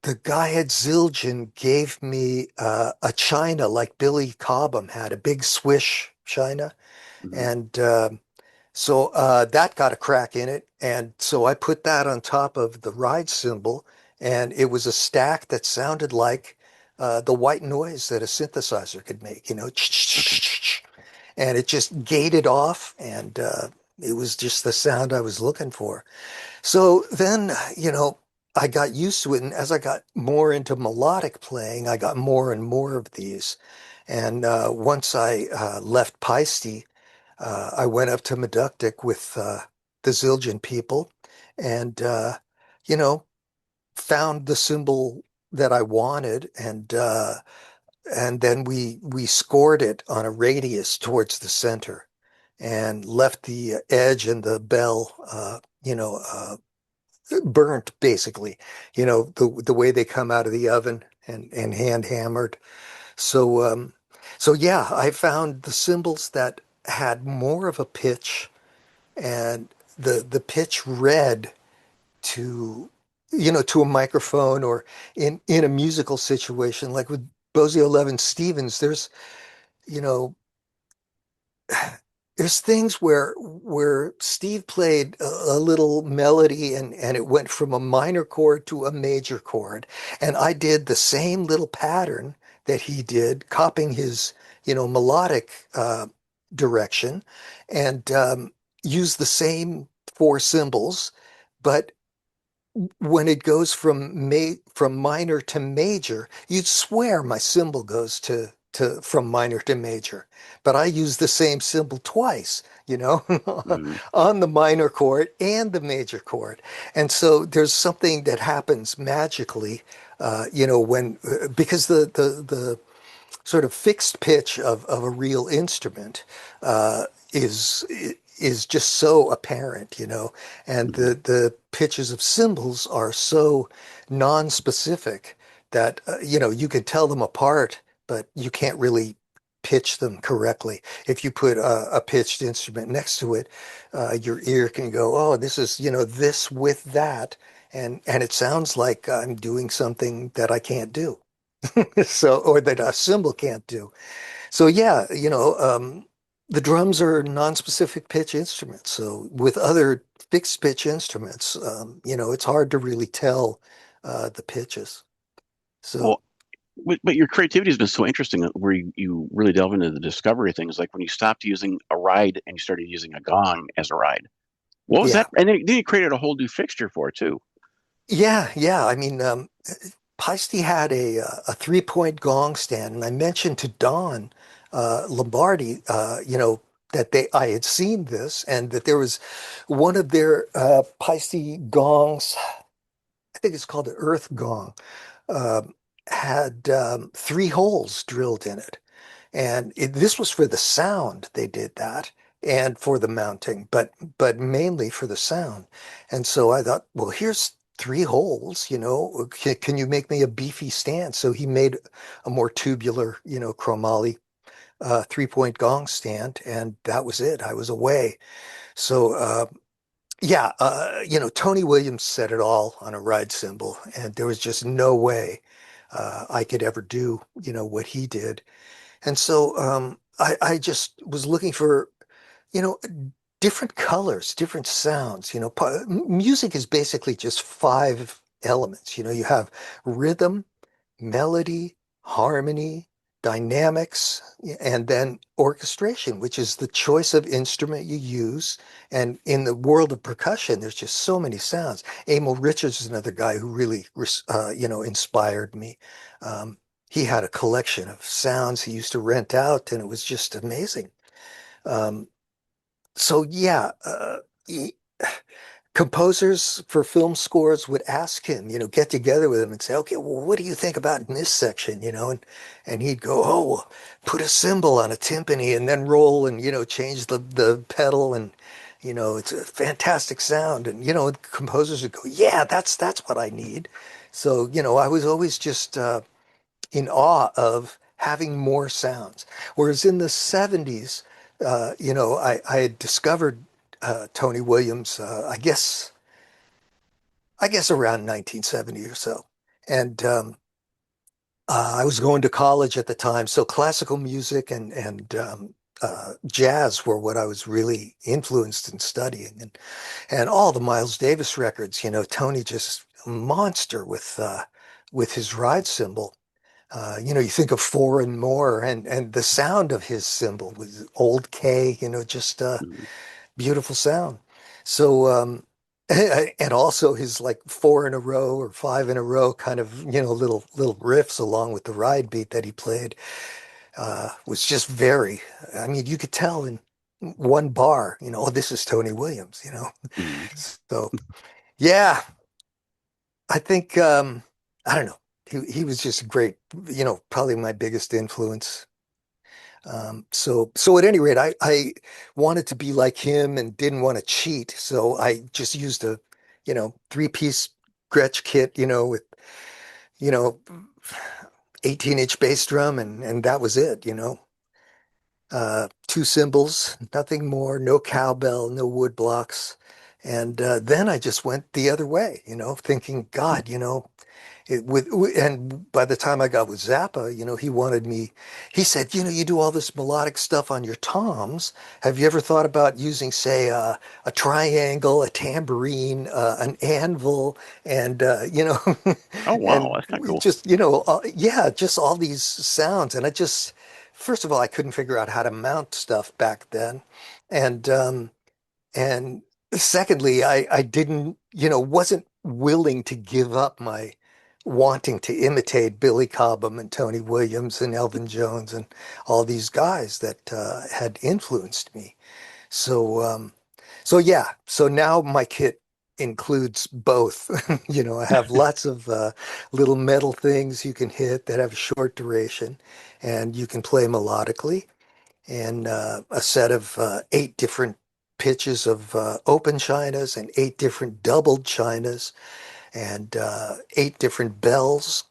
the guy at Zildjian gave me a China like Billy Cobham had, a big swish China, Hmm. and so that got a crack in it. And so I put that on top of the ride cymbal, and it was a stack that sounded like the white noise that a synthesizer could make, Okay. and it just gated off, and it was just the sound I was looking for. So then, I got used to it, and as I got more into melodic playing, I got more and more of these. And once I left Paiste, I went up to Meductic with the Zildjian people, and you know, found the symbol that I wanted, and then we scored it on a radius towards the center, and left the edge and the bell, burnt basically. The way they come out of the oven, and hand hammered. So so yeah, I found the cymbals that had more of a pitch, and the pitch read to to a microphone, or in a musical situation like with Bozzio, Levin, Stevens. You know there's things where Steve played a little melody, and it went from a minor chord to a major chord, and I did the same little pattern that he did, copying his melodic direction, and used the same four cymbals, but when it goes from minor to major, you'd swear my cymbal goes to from minor to major, but I use the same cymbal twice, Hmm. on the minor chord and the major chord. And so there's something that happens magically, when because the sort of fixed pitch of a real instrument is is just so apparent, and Hmm. the pitches of cymbals are so non-specific that you can tell them apart, but you can't really pitch them correctly. If you put a pitched instrument next to it, your ear can go, "Oh, this is this with that," and it sounds like I'm doing something that I can't do. So, or that a cymbal can't do. So yeah, The drums are non-specific pitch instruments. So with other fixed pitch instruments, it's hard to really tell the pitches. So Well, but your creativity has been so interesting where you really delve into the discovery of things. Like when you stopped using a ride and you started using a gong as a ride. What was that? yeah, And then you created a whole new fixture for it too. yeah. I mean, Paiste had a 3-point gong stand, and I mentioned to Don Lombardi, that I had seen this, and that there was one of their Paiste gongs. I think it's called the Earth Gong. uh, had 3 holes drilled in it. And this was for the sound. They did that and for the mounting, but mainly for the sound. And so I thought, well, here's 3 holes, can you make me a beefy stand? So he made a more tubular, chromoly 3-point gong stand, and that was it. I was away. So yeah, Tony Williams said it all on a ride cymbal, and there was just no way I could ever do, what he did. And so I just was looking for, you know, different colors, different sounds. Music is basically just 5 elements. You have rhythm, melody, harmony, dynamics, and then orchestration, which is the choice of instrument you use. And in the world of percussion, there's just so many sounds. Emil Richards is another guy who really, inspired me. Um, he had a collection of sounds he used to rent out, and it was just amazing. Um, so yeah, composers for film scores would ask him, get together with him and say, okay, well, what do you think about in this section, and he'd go, oh, well, put a cymbal on a timpani and then roll and, change the pedal and, it's a fantastic sound. And, composers would go, yeah, that's what I need. So, I was always just in awe of having more sounds. Whereas in the 70s, I had discovered Tony Williams, I guess around 1970 or so. And I was going to college at the time, so classical music and jazz were what I was really influenced in studying, and all the Miles Davis records. Tony just a monster with his ride cymbal. You think of Four and More, and the sound of his cymbal was old K. Just Mhm. beautiful sound. So, and also his like 4 in a row or 5 in a row kind of, little riffs along with the ride beat that he played, was just very, I mean, you could tell in one bar, oh, this is Tony Williams. Mhm. So, yeah, I think, I don't know. He was just great, probably my biggest influence. So at any rate, I wanted to be like him and didn't want to cheat. So I just used a, 3-piece Gretsch kit, with, you know, 18-inch bass drum, and that was it. 2 cymbals, nothing more, no cowbell, no wood blocks. And then I just went the other way, thinking, God, and by the time I got with Zappa, he wanted me. He said, you do all this melodic stuff on your toms. Have you ever thought about using, say, a triangle, a tambourine, an anvil, and Oh wow, and that's kind of cool. just yeah, just all these sounds. And I just, first of all, I couldn't figure out how to mount stuff back then, and secondly, I didn't, wasn't willing to give up my wanting to imitate Billy Cobham and Tony Williams and Elvin Jones and all these guys that had influenced me. So, yeah. So now my kit includes both. I have lots of little metal things you can hit that have short duration, and you can play melodically, and a set of 8 different pitches of open chinas and 8 different doubled chinas and 8 different bells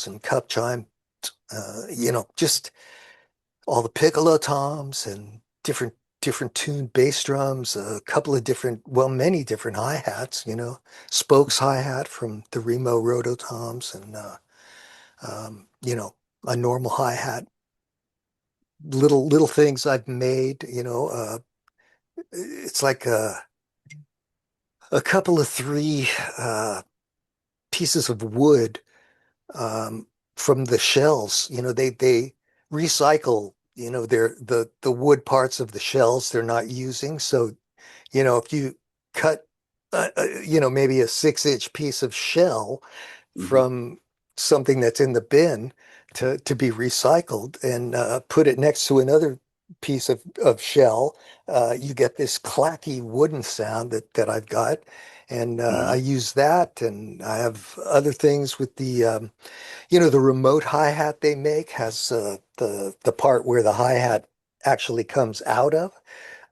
and cup chime, just all the piccolo toms and different tuned bass drums, a couple of different, well, many different hi-hats, spokes hi-hat from the Remo Rototoms and, um, you know, a normal hi-hat. little things I've made, it's like a couple of three pieces of wood um, from the shells. They recycle, the wood parts of the shells they're not using. So, if you cut, maybe a 6-inch piece of shell Hmm. from something that's in the bin to be recycled and put it next to another piece of shell, you get this clacky wooden sound that I've got. And I Hmm. use that, and I have other things with the remote hi-hat they make has the part where the hi-hat actually comes out of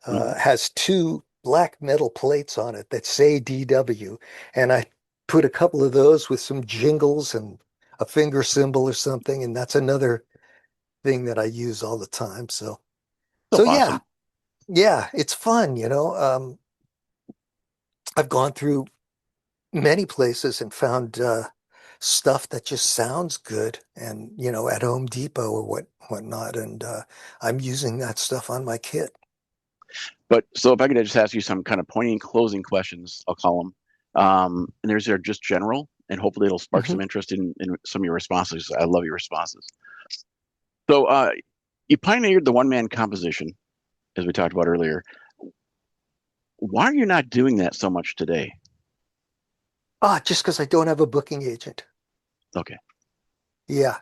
Hmm. has two black metal plates on it that say DW, and I put a couple of those with some jingles and a finger symbol or something, and that's another thing that I use all the time. So, So so yeah, awesome. yeah, it's fun. I've gone through many places and found stuff that just sounds good, and at Home Depot or whatnot, and I'm using that stuff on my kit. But so if I could just ask you some kind of pointing closing questions, I'll call them. And theirs are just general, and hopefully it'll spark Mhm. some interest in some of your responses. I love your responses. So you pioneered the one man composition, as we talked about earlier. Why are you not doing that so much today? Just because I don't have a booking agent. Okay. Yeah,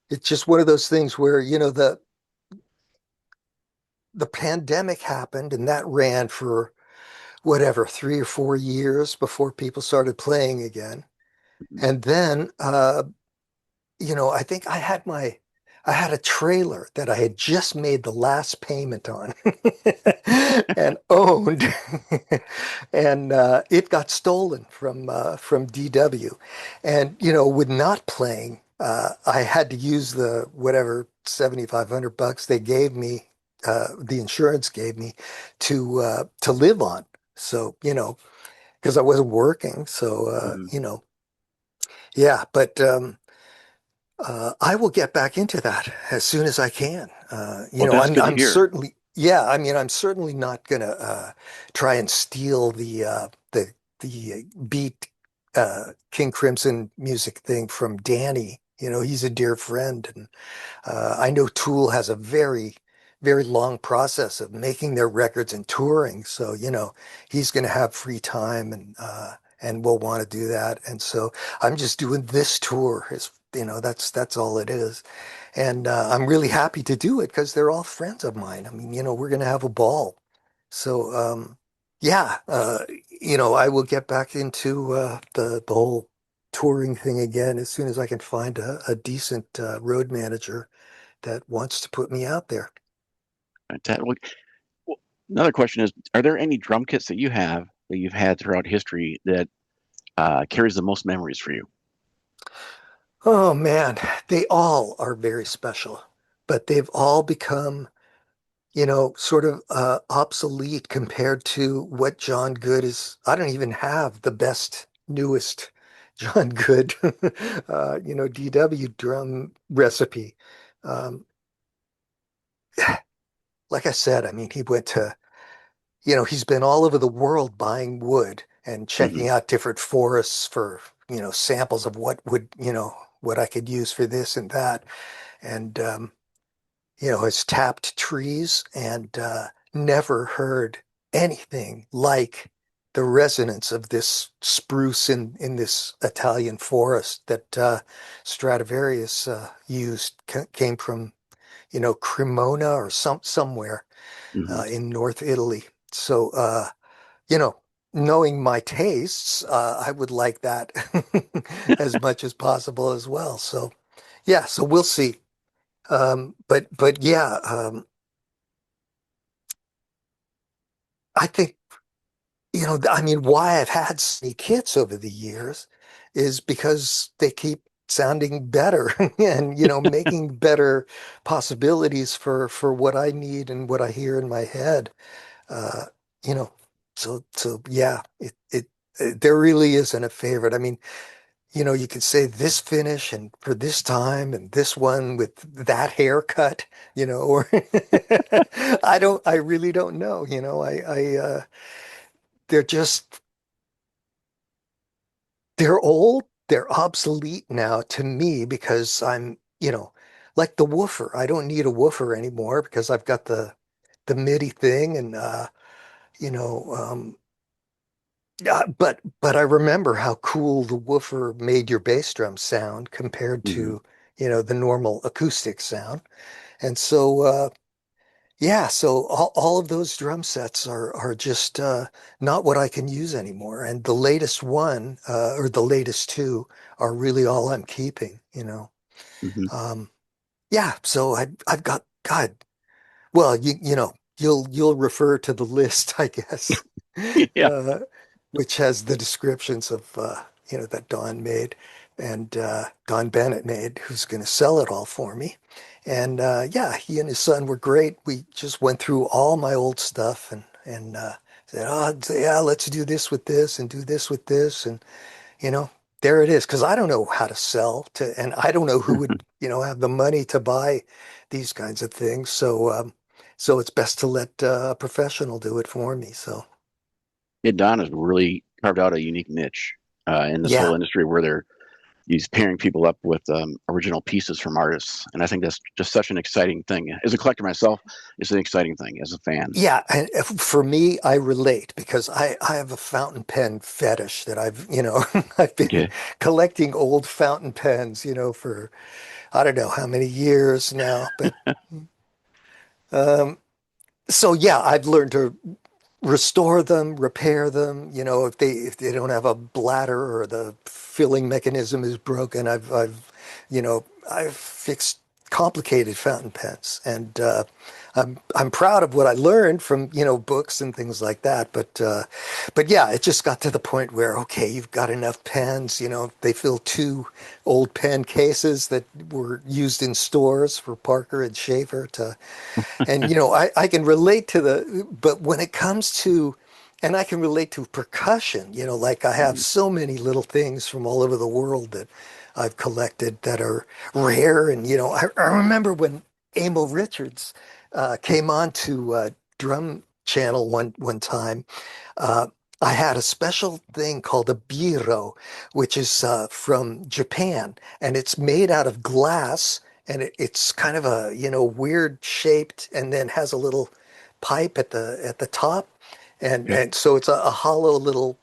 it's just one of those things where, the pandemic happened and that ran for whatever, 3 or 4 years before people started playing again. Mhm. And then, I think I had a trailer that I had just made the last payment on and owned, and it got stolen from DW. And with not playing, I had to use the whatever $7,500 they gave me, the insurance gave me to live on. So because I wasn't working, so Mhm. yeah, but. I will get back into that as soon as I can. Well, that's good to I'm hear. certainly, yeah, I mean, I'm certainly not gonna try and steal the beat King Crimson music thing from Danny. He's a dear friend, and I know Tool has a very, very long process of making their records and touring. So, he's going to have free time and will want to do that. And so I'm just doing this tour. That's all it is. And I'm really happy to do it because they're all friends of mine. I mean, we're going to have a ball. So, yeah, I will get back into the whole touring thing again as soon as I can find a decent road manager that wants to put me out there. Well, another question is: are there any drum kits that you have that you've had throughout history that carries the most memories for you? Oh man, they all are very special, but they've all become, sort of obsolete compared to what John Good is. I don't even have the best, newest John Good, DW drum recipe. Um, like I said, I mean, he's been all over the world buying wood and Hmm. checking out different forests for, samples of what I could use for this and that. And, has tapped trees and never heard anything like the resonance of this spruce in this Italian forest that Stradivarius used came from, Cremona or somewhere Hmm. in North Italy. So, you know, knowing my tastes, I would like that as much as possible as well. So, yeah, so we'll see. But yeah, I think, I mean, why I've had sneak hits over the years is because they keep sounding better and, making better possibilities for what I need and what I hear in my head. Uh, you know, so yeah, there really isn't a favorite. I mean, you could say this finish and for this time and this one with that haircut, or I really don't know, they're just, they're old, they're obsolete now to me because like the woofer. I don't need a woofer anymore because I've got the MIDI thing and, you know, yeah, but I remember how cool the woofer made your bass drum sound compared Hmm. to, the normal acoustic sound. And so yeah, so all of those drum sets are just not what I can use anymore. And the latest one or the latest two are really all I'm keeping. Hmm. Um, yeah, so I've got God. Well, you'll refer to the list, I guess, Yeah. uh, which has the descriptions of that Donn made and Donn Bennett made, who's going to sell it all for me. And yeah, he and his son were great. We just went through all my old stuff and said, oh yeah, let's do this with this and do this with this, and you know, there it is. Because I don't know how to sell to, and I don't know who would, have the money to buy these kinds of things. So it's best to let a professional do it for me. So Yeah, Don has really carved out a unique niche in this whole yeah, industry where he's pairing people up with original pieces from artists, and I think that's just such an exciting thing. As a collector myself, it's an exciting thing. As a fan, yeah. And for me, I relate because I have a fountain pen fetish that I've been okay, collecting old fountain pens, for I don't know how many years now, but um, so yeah, I've learned to restore them, repair them. If they don't have a bladder or the filling mechanism is broken, I've fixed complicated fountain pens, and I'm proud of what I learned from books and things like that. But yeah, it just got to the point where okay, you've got enough pens. They fill two old pen cases that were used in stores for Parker and Schaefer to and I can relate to but when it comes to, and I can relate to percussion, like I have mhm, so many little things from all over the world that I've collected that are rare. And, I remember when Emil Richards came on to Drum Channel one time. Uh, I had a special thing called a biro, which is from Japan, and it's made out of glass, and it's kind of a weird shaped, and then has a little pipe at the top, and okay, and so it's a hollow little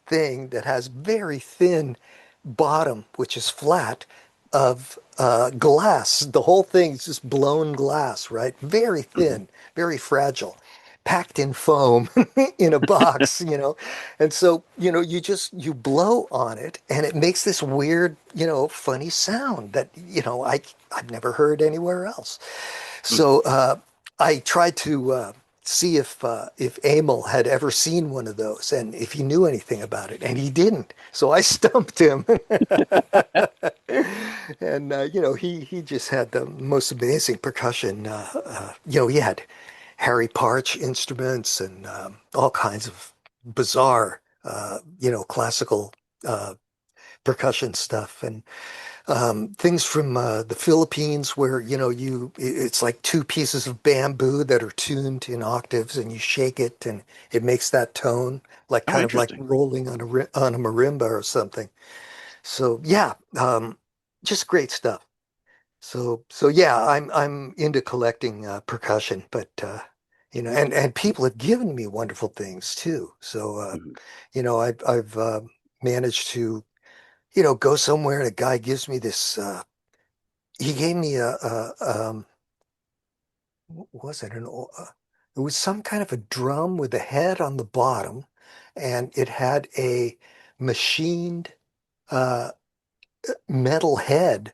thing that has very thin bottom, which is flat, of glass. The whole thing is just blown glass, right? Very mhm, thin, very fragile, packed in foam in a box, And so, you blow on it and it makes this weird, funny sound that, I've never heard anywhere else. mm. So I tried to see if Emil had ever seen one of those and if he knew anything about it, and he didn't. So I stumped him, and he just had the most amazing percussion. He had Harry Parch instruments and all kinds of bizarre, classical percussion stuff and things from the Philippines where it's like two pieces of bamboo that are tuned in octaves and you shake it and it makes that tone like Oh, kind of like interesting. rolling on a marimba or something. So yeah, just great stuff. So yeah, I'm into collecting percussion, but and people have given me wonderful things too. So Mhm. I've managed to go somewhere and a guy gives me this. He gave me what was it? It was some kind of a drum with a head on the bottom, and it had a machined uh, metal head,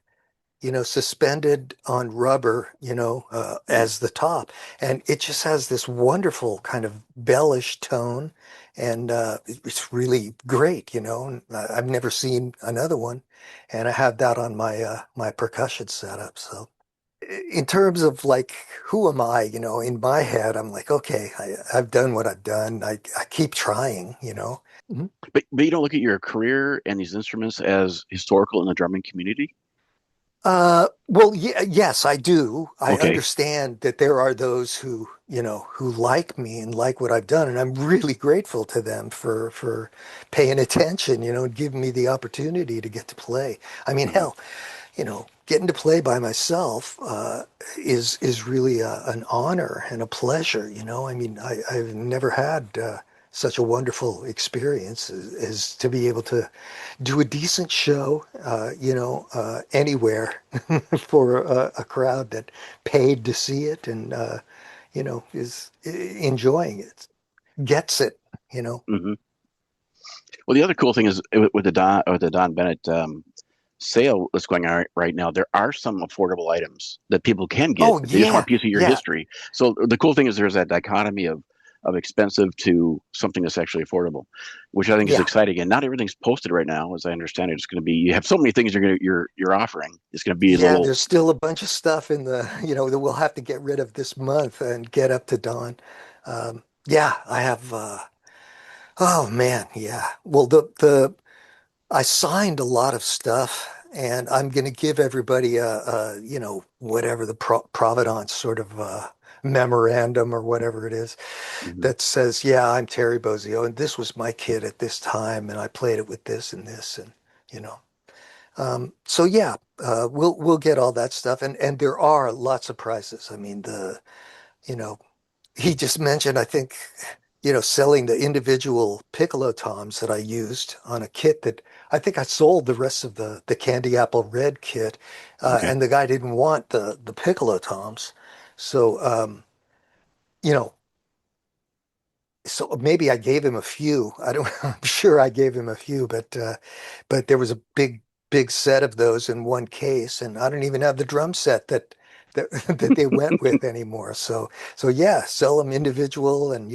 suspended on rubber, Mm. as the top. And it just has this wonderful kind of bellish tone. And it's really great, and I've never seen another one. And I have that on my percussion setup. So in terms of like, who am I? In my head, I'm like, okay, I've done what I've done. I keep trying. Mhm. But you don't look at your career and these instruments as historical in the drumming community? Well, yeah, yes, I do. I Okay. understand that there are those who like me and like what I've done, and I'm really grateful to them for paying attention, and giving me the opportunity to get to play. I mean, Hmm. hell, getting to play by myself is really an honor and a pleasure. I mean, I've never had such a wonderful experience as to be able to do a decent show, anywhere for a crowd that paid to see it and is enjoying it, gets it. You know. Hmm. Well, the other cool thing is with the Don Bennett sale that's going on right now, there are some affordable items that people can get Oh if they just want yeah, a piece of your yeah, history. So the cool thing is there's that dichotomy of expensive to something that's actually affordable, which I think is yeah. exciting. And not everything's posted right now, as I understand it. It's going to be you have so many things you're offering. It's going to be a Yeah, little there's still a bunch of stuff in that we'll have to get rid of this month and get up to Donn. Yeah, I have, oh man, yeah. Well, I signed a lot of stuff and I'm going to give everybody whatever the Providence sort of, memorandum or whatever it is mhm, that says, yeah, I'm Terry Bozzio and this was my kid at this time and I played it with this and this and, you know. So yeah, we'll get all that stuff, and there are lots of prizes. I mean, you know he just mentioned, I think, selling the individual piccolo toms that I used on a kit that I think I sold the rest of the Candy Apple Red kit, okay. and the guy didn't want the piccolo toms, so you know so maybe I gave him a few. I don't. I'm sure I gave him a few, but there was a big set of those in one case, and I don't even have the drum set that that they went with anymore. So yeah, sell them individual, and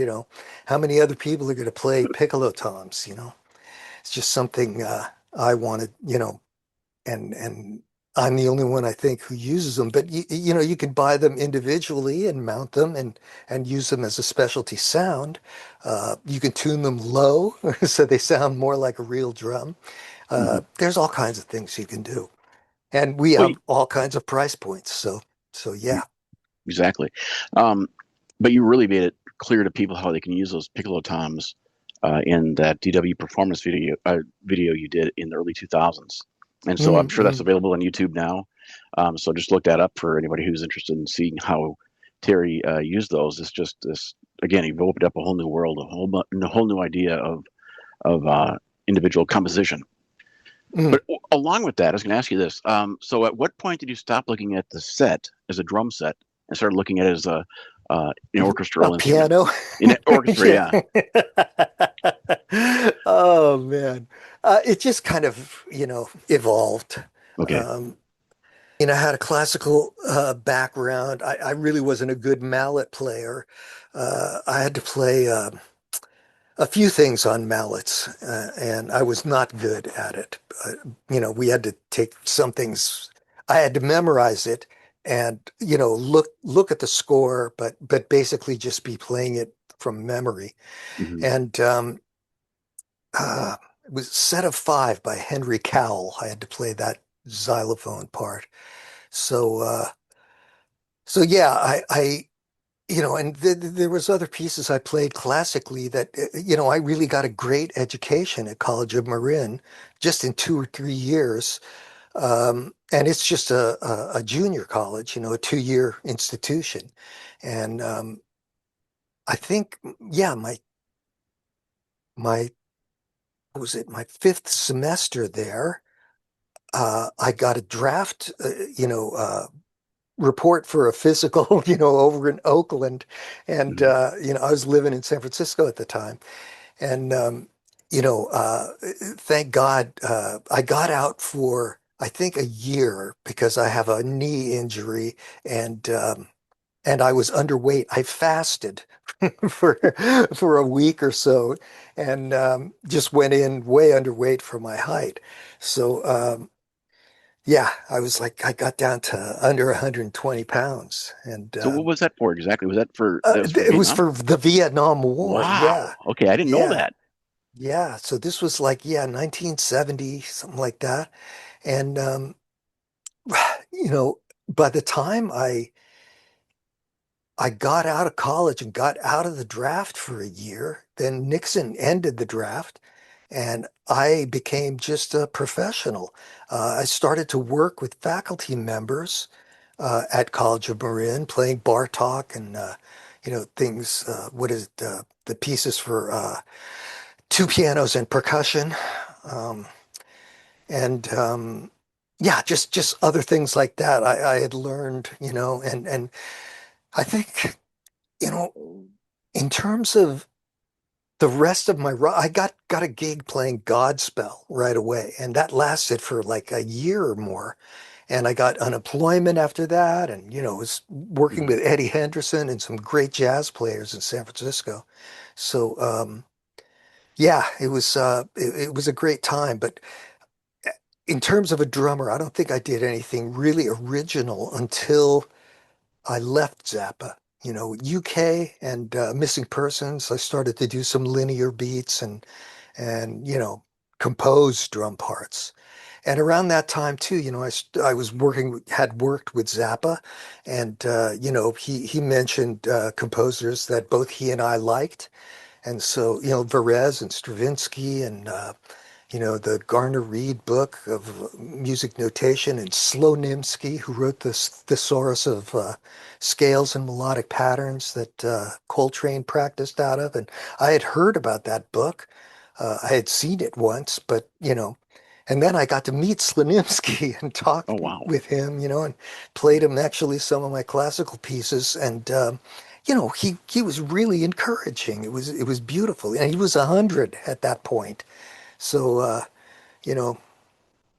how many other people are going to play piccolo toms? It's just something I wanted. And I'm the only one I think who uses them. But you can buy them individually and mount them and use them as a specialty sound. You can tune them low so they sound more like a real drum. Hmm. There's all kinds of things you can do, and we Well, have all kinds of price points. So yeah. exactly. Um, but you really made it clear to people how they can use those piccolo toms in that DW performance video you did in the early 2000s. And so I'm sure that's Mm-hmm. available on YouTube now. So just look that up for anybody who's interested in seeing how Terry used those. It's just this again. You've opened up a whole new world, a whole new idea of individual composition. Mm. But along with that, I was going to ask you this. So, at what point did you stop looking at the set as a drum set and started looking at it as an A orchestral instrument? piano. In an orchestra, Yeah. yeah. Oh man. It just kind of, evolved. Okay. Um, I had a classical background. I really wasn't a good mallet player. I had to play a few things on mallets, and I was not good at it. We had to take some things. I had to memorize it and look at the score, but basically just be playing it from memory. Hmm. And uh, it was Set of Five by Henry Cowell. I had to play that xylophone part. So so yeah, and there was other pieces I played classically that I really got a great education at College of Marin just in 2 or 3 years. And it's just a junior college, a 2-year institution. And I think, yeah, my what was it, my fifth semester there, I got a draft, report for a physical, over in Oakland. And, Hmm. I was living in San Francisco at the time. And, thank God, I got out for, I think, a year because I have a knee injury and I was underweight. I fasted for for a week or so and just went in way underweight for my height. So, Yeah, I was like, I got down to under 120 pounds, and So what was that for exactly? That was for it was Vietnam? for the Vietnam War. Wow. Yeah, Okay, I didn't know yeah, that. yeah. So this was like, yeah, 1970, something like that. And you know, by the time I got out of college and got out of the draft for a year, then Nixon ended the draft, and I became just a professional. I started to work with faculty members at College of Marin, playing Bartok and things. What is it, the pieces for two pianos and percussion, um, and yeah, just other things like that. I had learned, and I think, you know, in terms of the rest of I got a gig playing Godspell right away, and that lasted for like a year or more. And I got unemployment after that, and was working Mhm. with Eddie Henderson and some great jazz players in San Francisco. So yeah, it was a great time. But in terms of a drummer, I don't think I did anything really original until I left Zappa. UK and Missing Persons. I started to do some linear beats and compose drum parts. And around that time too, I was had worked with Zappa, and he mentioned composers that both he and I liked, and so Varese and Stravinsky and the Garner Reed book of music notation, and Slonimsky, who wrote this thesaurus of scales and melodic patterns that Coltrane practiced out of. And I had heard about that book. I had seen it once, but and then I got to meet Slonimsky and talk Oh wow. with him, and played him actually some of my classical pieces. And he was really encouraging. It was beautiful, and he was 100 at that point. So, you know,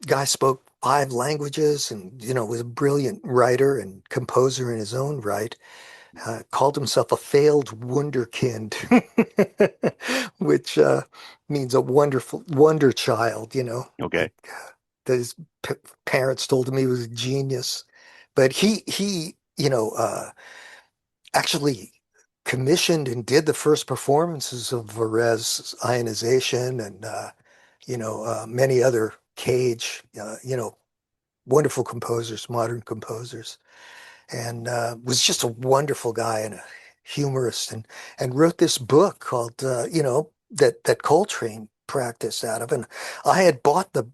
guy spoke five languages and, was a brilliant writer and composer in his own right. Called himself a failed wunderkind, which means a wonderful wonder child, Okay. like his p parents told him he was a genius. But he, actually commissioned and did the first performances of Varese ionization and many other Cage, wonderful composers, modern composers, and was just a wonderful guy and a humorist, and wrote this book called that Coltrane practiced out of. And I had bought the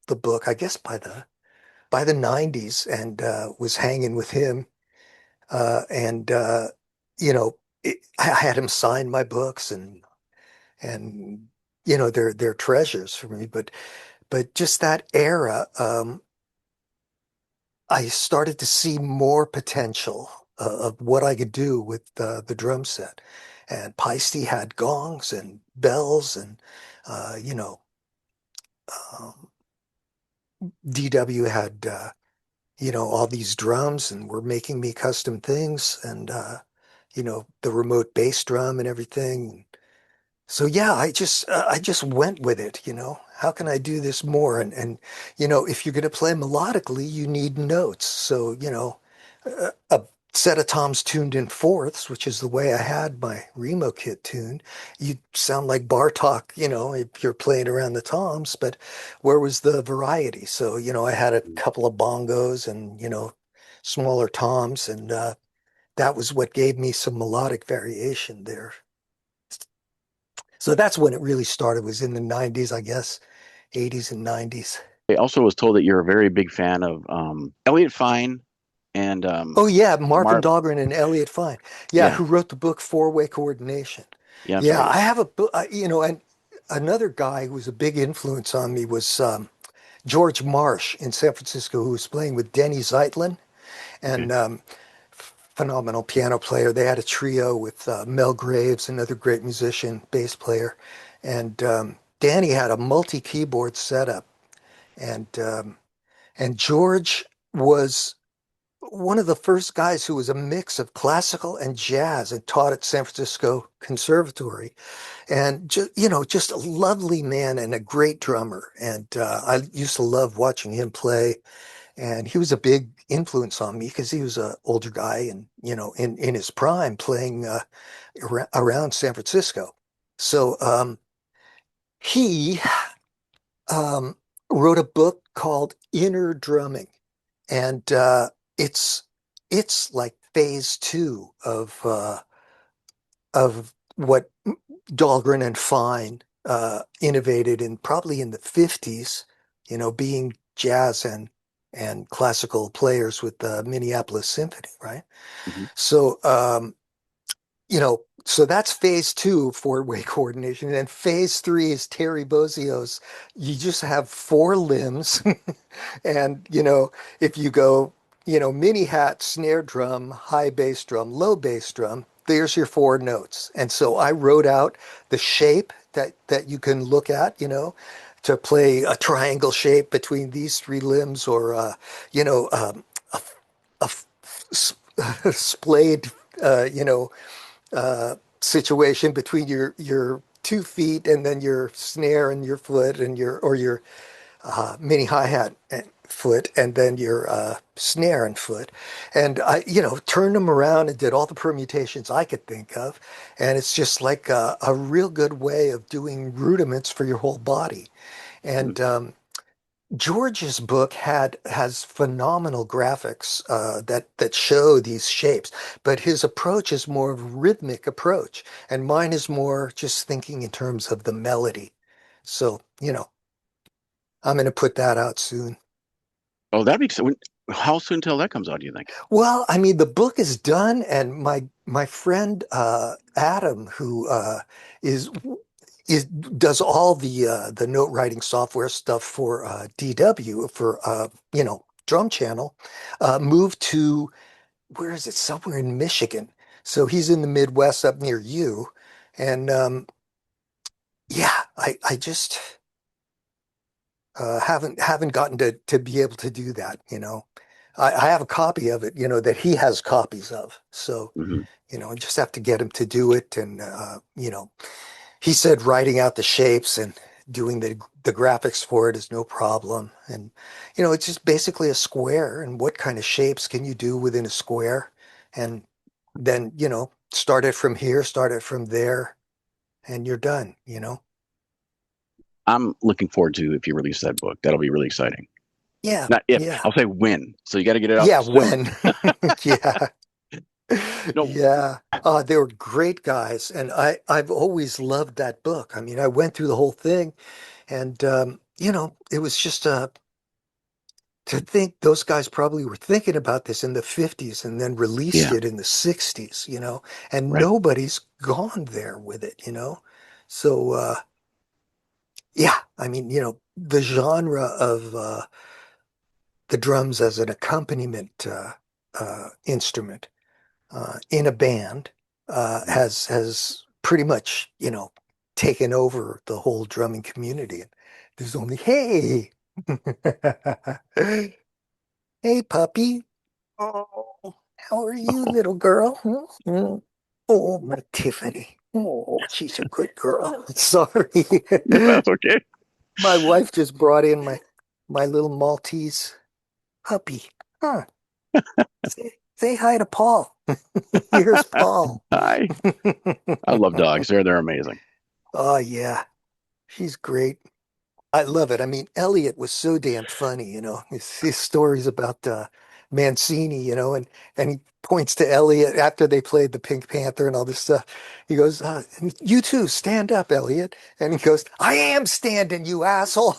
book, I guess by the 90s, and was hanging with him, and I had him sign my books, and they're treasures for me. But just that era, I started to see more potential of what I could do with the drum set. And Paiste had gongs and bells, and uh, you know, um, DW had all these drums, and were making me custom things, and the remote bass drum and everything. So yeah, I just went with it, How can I do this more? And if you're going to play melodically, you need notes. So, a set of toms tuned in fourths, which is the way I had my Remo kit tuned, you sound like Bartok, if you're playing around the toms, but where was the variety? So, I had a couple of bongos and, smaller toms, and that was what gave me some melodic variation there. So that's when it really started, was in the 90s, I guess, 80s and 90s. I also was told that you're a very big fan of Elliot Fine and Oh yeah, Marvin Mar Dahlgren and Elliot Fine. Yeah, yeah, who wrote the book Four-Way Coordination. yeah, that's Yeah, right. I have a book, and another guy who was a big influence on me was George Marsh in San Francisco, who was playing with Denny Zeitlin, Okay. and phenomenal piano player. They had a trio with Mel Graves, another great musician, bass player, and Danny had a multi-keyboard setup, and George was one of the first guys who was a mix of classical and jazz and taught at San Francisco Conservatory. And just, just a lovely man and a great drummer. And I used to love watching him play. And he was a big influence on me because he was an older guy and, in his prime playing around San Francisco. So he um, wrote a book called Inner Drumming. And it's it's like phase two of what Dahlgren and Fine innovated in probably in the 50s, being jazz and classical players with the Minneapolis Symphony, right? Hmm. So so that's phase two, four-way coordination. And then phase three is Terry Bozzio's. You just have four limbs. And, if you go, mini hat, snare drum, high bass drum, low bass drum, there's your four notes. And so I wrote out the shape that you can look at, to play a triangle shape between these three limbs or, you know, a, a splayed, situation between your 2 feet and then your snare and your foot and your mini hi-hat and foot and then your snare and foot. And I, turned them around and did all the permutations I could think of. And it's just like a real good way of doing rudiments for your whole body. And George's book has phenomenal graphics that show these shapes, but his approach is more of a rhythmic approach, and mine is more just thinking in terms of the melody. So, I'm going to put that out soon. Oh, that'd be so. How soon till that comes out, do you think? Well, I mean, the book is done, and my friend Adam, who is does all the note writing software stuff for DW for Drum Channel, moved to where is it? Somewhere in Michigan. So he's in the Midwest up near you, and yeah, I just haven't gotten to be able to do that. I have a copy of it, that he has copies of. So Hmm. I just have to get him to do it, and he said writing out the shapes and doing the graphics for it is no problem. And it's just basically a square, and what kind of shapes can you do within a square? And then, start it from here, start it from there, and you're done. I'm looking forward to if you release that book. That'll be really exciting. Yeah, Not if, yeah. I'll say when. So you got to get it out Yeah, soon. when. Yeah. No, Yeah. They were great guys, and I've always loved that book. I mean, I went through the whole thing, and it was just to think those guys probably were thinking about this in the 50s and then released yeah, it in the 60s, and right. nobody's gone there with it. So yeah, I mean, the genre of the drums as an accompaniment instrument in a band Mhm. has pretty much, taken over the whole drumming community. There's only, hey, hey, puppy. Oh, how are you, little girl? Hmm? Oh, my Tiffany. Oh, she's a good girl. Sorry. That's okay. My wife just brought in my little Maltese puppy. Huh. Say hi to Paul. Here's Paul. Hi. I love dogs. They're amazing. Oh, yeah. She's great. I love it. I mean, Elliot was so damn funny, his stories about Mancini, and he points to Elliot after they played the Pink Panther and all this stuff. He goes, "You too, stand up, Elliot." And he goes, "I am standing, you asshole,"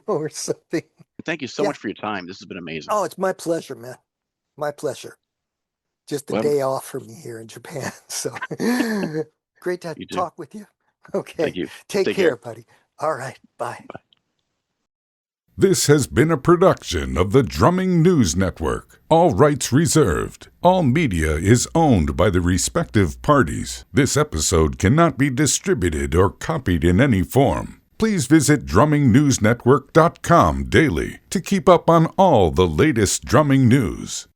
or something. Thank you so Yeah. much for your time. This has been amazing. Oh, it's my pleasure, man. My pleasure. Just a Well, day off for me here in Japan. So great to you too. talk with you. Thank Okay. you. Take Take care. care, buddy. All right. Bye. This has been a production of the Drumming News Network. All rights reserved. All media is owned by the respective parties. This episode cannot be distributed or copied in any form. Please visit drummingnewsnetwork.com daily to keep up on all the latest drumming news.